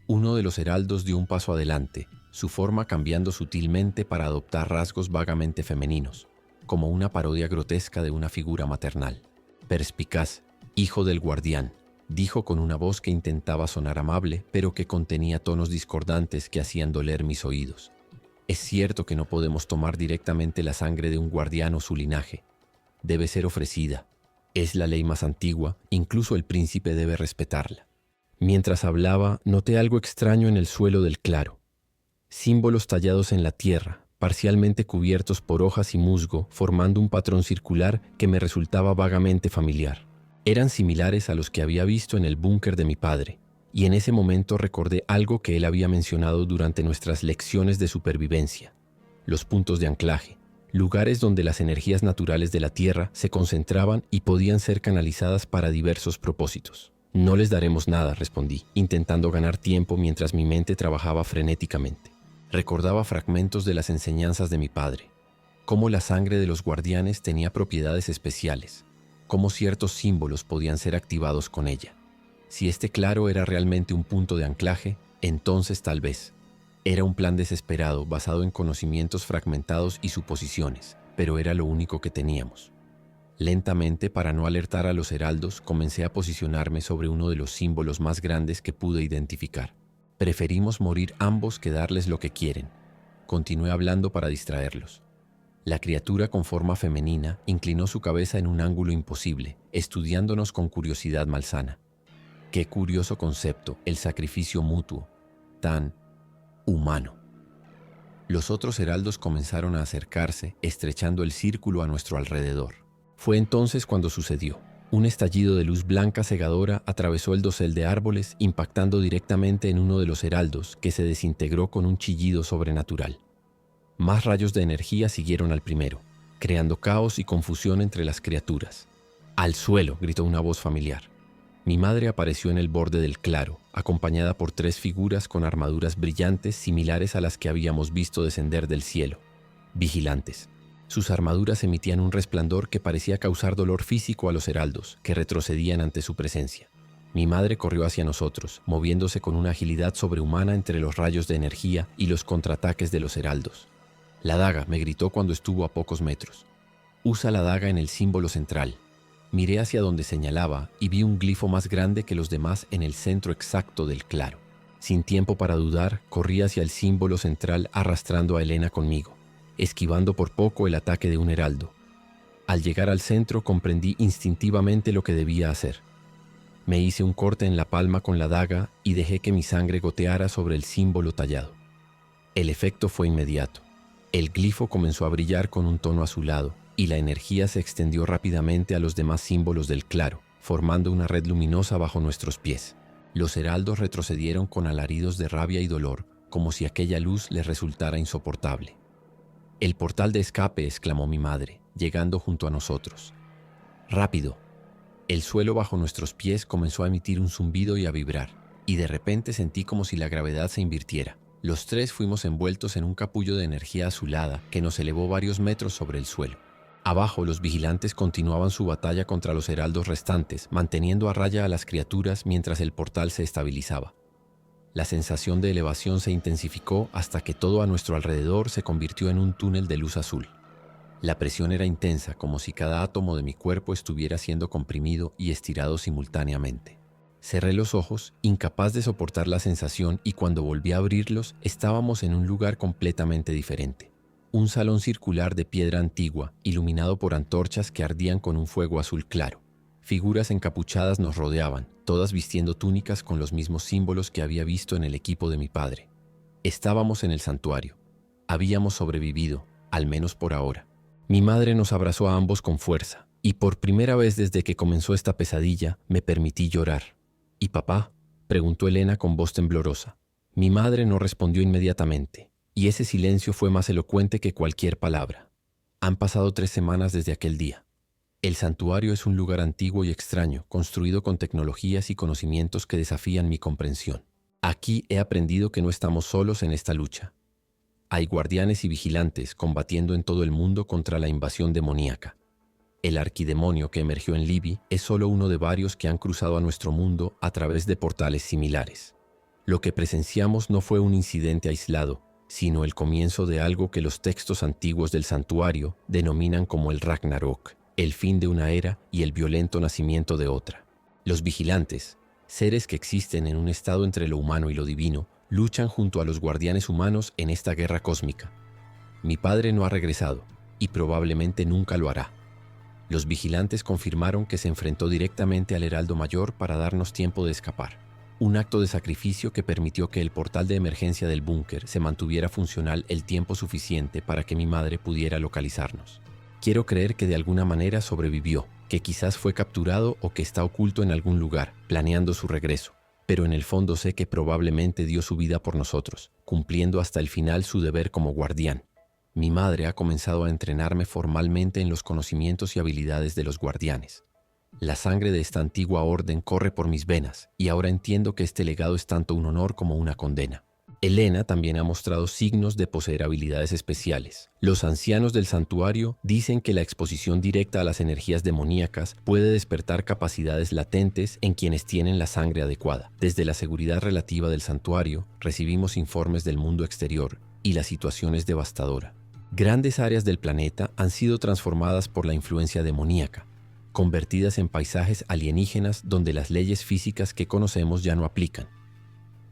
Uno de los heraldos dio un paso adelante, su forma cambiando sutilmente para adoptar rasgos vagamente femeninos, como una parodia grotesca de una figura maternal. «Perspicaz, hijo del guardián», dijo con una voz que intentaba sonar amable, pero que contenía tonos discordantes que hacían doler mis oídos. «Es cierto que no podemos tomar directamente la sangre de un guardián o su linaje. Debe ser ofrecida. Es la ley más antigua, incluso el príncipe debe respetarla». Mientras hablaba, noté algo extraño en el suelo del claro. Símbolos tallados en la tierra, parcialmente cubiertos por hojas y musgo, formando un patrón circular que me resultaba vagamente familiar. Eran similares a los que había visto en el búnker de mi padre, y en ese momento recordé algo que él había mencionado durante nuestras lecciones de supervivencia: los puntos de anclaje, lugares donde las energías naturales de la Tierra se concentraban y podían ser canalizadas para diversos propósitos. «No les daremos nada», respondí, intentando ganar tiempo mientras mi mente trabajaba frenéticamente. Recordaba fragmentos de las enseñanzas de mi padre, cómo la sangre de los guardianes tenía propiedades especiales, cómo ciertos símbolos podían ser activados con ella. Si este claro era realmente un punto de anclaje, entonces tal vez. Era un plan desesperado basado en conocimientos fragmentados y suposiciones, pero era lo único que teníamos. Lentamente, para no alertar a los heraldos, comencé a posicionarme sobre uno de los símbolos más grandes que pude identificar. Preferimos morir ambos que darles lo que quieren. Continué hablando para distraerlos. La criatura con forma femenina inclinó su cabeza en un ángulo imposible, estudiándonos con curiosidad malsana. Qué curioso concepto, el sacrificio mutuo, tan humano. Los otros heraldos comenzaron a acercarse, estrechando el círculo a nuestro alrededor. Fue entonces cuando sucedió. Un estallido de luz blanca cegadora atravesó el dosel de árboles, impactando directamente en uno de los heraldos, que se desintegró con un chillido sobrenatural. Más rayos de energía siguieron al primero, creando caos y confusión entre las criaturas. «¡Al suelo!», gritó una voz familiar. Mi madre apareció en el borde del claro, acompañada por 3 figuras con armaduras brillantes similares a las que habíamos visto descender del cielo. Vigilantes. Sus armaduras emitían un resplandor que parecía causar dolor físico a los heraldos, que retrocedían ante su presencia. Mi madre corrió hacia nosotros, moviéndose con una agilidad sobrehumana entre los rayos de energía y los contraataques de los heraldos. «La daga», me gritó cuando estuvo a pocos metros. «Usa la daga en el símbolo central». Miré hacia donde señalaba y vi un glifo más grande que los demás en el centro exacto del claro. Sin tiempo para dudar, corrí hacia el símbolo central arrastrando a Elena conmigo, esquivando por poco el ataque de un heraldo. Al llegar al centro comprendí instintivamente lo que debía hacer. Me hice un corte en la palma con la daga y dejé que mi sangre goteara sobre el símbolo tallado. El efecto fue inmediato. El glifo comenzó a brillar con un tono azulado, y la energía se extendió rápidamente a los demás símbolos del claro, formando una red luminosa bajo nuestros pies. Los heraldos retrocedieron con alaridos de rabia y dolor, como si aquella luz les resultara insoportable. «El portal de escape», exclamó mi madre, llegando junto a nosotros. «¡Rápido!». El suelo bajo nuestros pies comenzó a emitir un zumbido y a vibrar, y de repente sentí como si la gravedad se invirtiera. Los 3 fuimos envueltos en un capullo de energía azulada que nos elevó varios metros sobre el suelo. Abajo, los vigilantes continuaban su batalla contra los heraldos restantes, manteniendo a raya a las criaturas mientras el portal se estabilizaba. La sensación de elevación se intensificó hasta que todo a nuestro alrededor se convirtió en un túnel de luz azul. La presión era intensa, como si cada átomo de mi cuerpo estuviera siendo comprimido y estirado simultáneamente. Cerré los ojos, incapaz de soportar la sensación, y cuando volví a abrirlos, estábamos en un lugar completamente diferente. Un salón circular de piedra antigua, iluminado por antorchas que ardían con un fuego azul claro. Figuras encapuchadas nos rodeaban, todas vistiendo túnicas con los mismos símbolos que había visto en el equipo de mi padre. Estábamos en el santuario. Habíamos sobrevivido, al menos por ahora. Mi madre nos abrazó a ambos con fuerza, y por primera vez desde que comenzó esta pesadilla, me permití llorar. «¿Y papá?», preguntó Elena con voz temblorosa. Mi madre no respondió inmediatamente, y ese silencio fue más elocuente que cualquier palabra. Han pasado 3 semanas desde aquel día. El santuario es un lugar antiguo y extraño, construido con tecnologías y conocimientos que desafían mi comprensión. Aquí he aprendido que no estamos solos en esta lucha. Hay guardianes y vigilantes combatiendo en todo el mundo contra la invasión demoníaca. El arquidemonio que emergió en Libby es solo uno de varios que han cruzado a nuestro mundo a través de portales similares. Lo que presenciamos no fue un incidente aislado, sino el comienzo de algo que los textos antiguos del santuario denominan como el Ragnarok, el fin de una era y el violento nacimiento de otra. Los vigilantes, seres que existen en un estado entre lo humano y lo divino, luchan junto a los guardianes humanos en esta guerra cósmica. Mi padre no ha regresado, y probablemente nunca lo hará. Los vigilantes confirmaron que se enfrentó directamente al Heraldo Mayor para darnos tiempo de escapar. Un acto de sacrificio que permitió que el portal de emergencia del búnker se mantuviera funcional el tiempo suficiente para que mi madre pudiera localizarnos. Quiero creer que de alguna manera sobrevivió, que quizás fue capturado o que está oculto en algún lugar, planeando su regreso. Pero en el fondo sé que probablemente dio su vida por nosotros, cumpliendo hasta el final su deber como guardián. Mi madre ha comenzado a entrenarme formalmente en los conocimientos y habilidades de los guardianes. La sangre de esta antigua orden corre por mis venas y ahora entiendo que este legado es tanto un honor como una condena. Elena también ha mostrado signos de poseer habilidades especiales. Los ancianos del santuario dicen que la exposición directa a las energías demoníacas puede despertar capacidades latentes en quienes tienen la sangre adecuada. Desde la seguridad relativa del santuario, recibimos informes del mundo exterior y la situación es devastadora. Grandes áreas del planeta han sido transformadas por la influencia demoníaca, convertidas en paisajes alienígenas donde las leyes físicas que conocemos ya no aplican.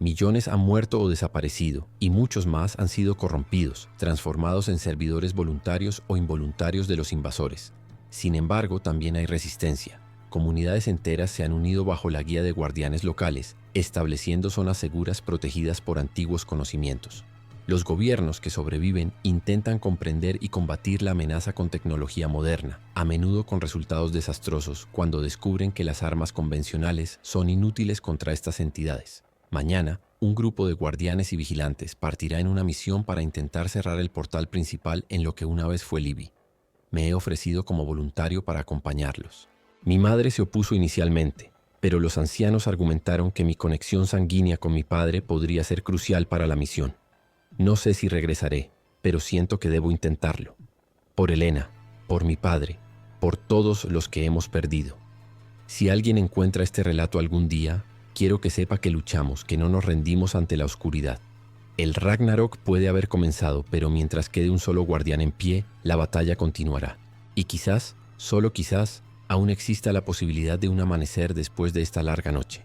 Millones han muerto o desaparecido, y muchos más han sido corrompidos, transformados en servidores voluntarios o involuntarios de los invasores. Sin embargo, también hay resistencia. Comunidades enteras se han unido bajo la guía de guardianes locales, estableciendo zonas seguras protegidas por antiguos conocimientos. Los gobiernos que sobreviven intentan comprender y combatir la amenaza con tecnología moderna, a menudo con resultados desastrosos cuando descubren que las armas convencionales son inútiles contra estas entidades. Mañana, un grupo de guardianes y vigilantes partirá en una misión para intentar cerrar el portal principal en lo que una vez fue Libby. Me he ofrecido como voluntario para acompañarlos. Mi madre se opuso inicialmente, pero los ancianos argumentaron que mi conexión sanguínea con mi padre podría ser crucial para la misión. No sé si regresaré, pero siento que debo intentarlo. Por Elena, por mi padre, por todos los que hemos perdido. Si alguien encuentra este relato algún día, quiero que sepa que luchamos, que no nos rendimos ante la oscuridad. El Ragnarok puede haber comenzado, pero mientras quede un solo guardián en pie, la batalla continuará. Y quizás, solo quizás, aún exista la posibilidad de un amanecer después de esta larga noche.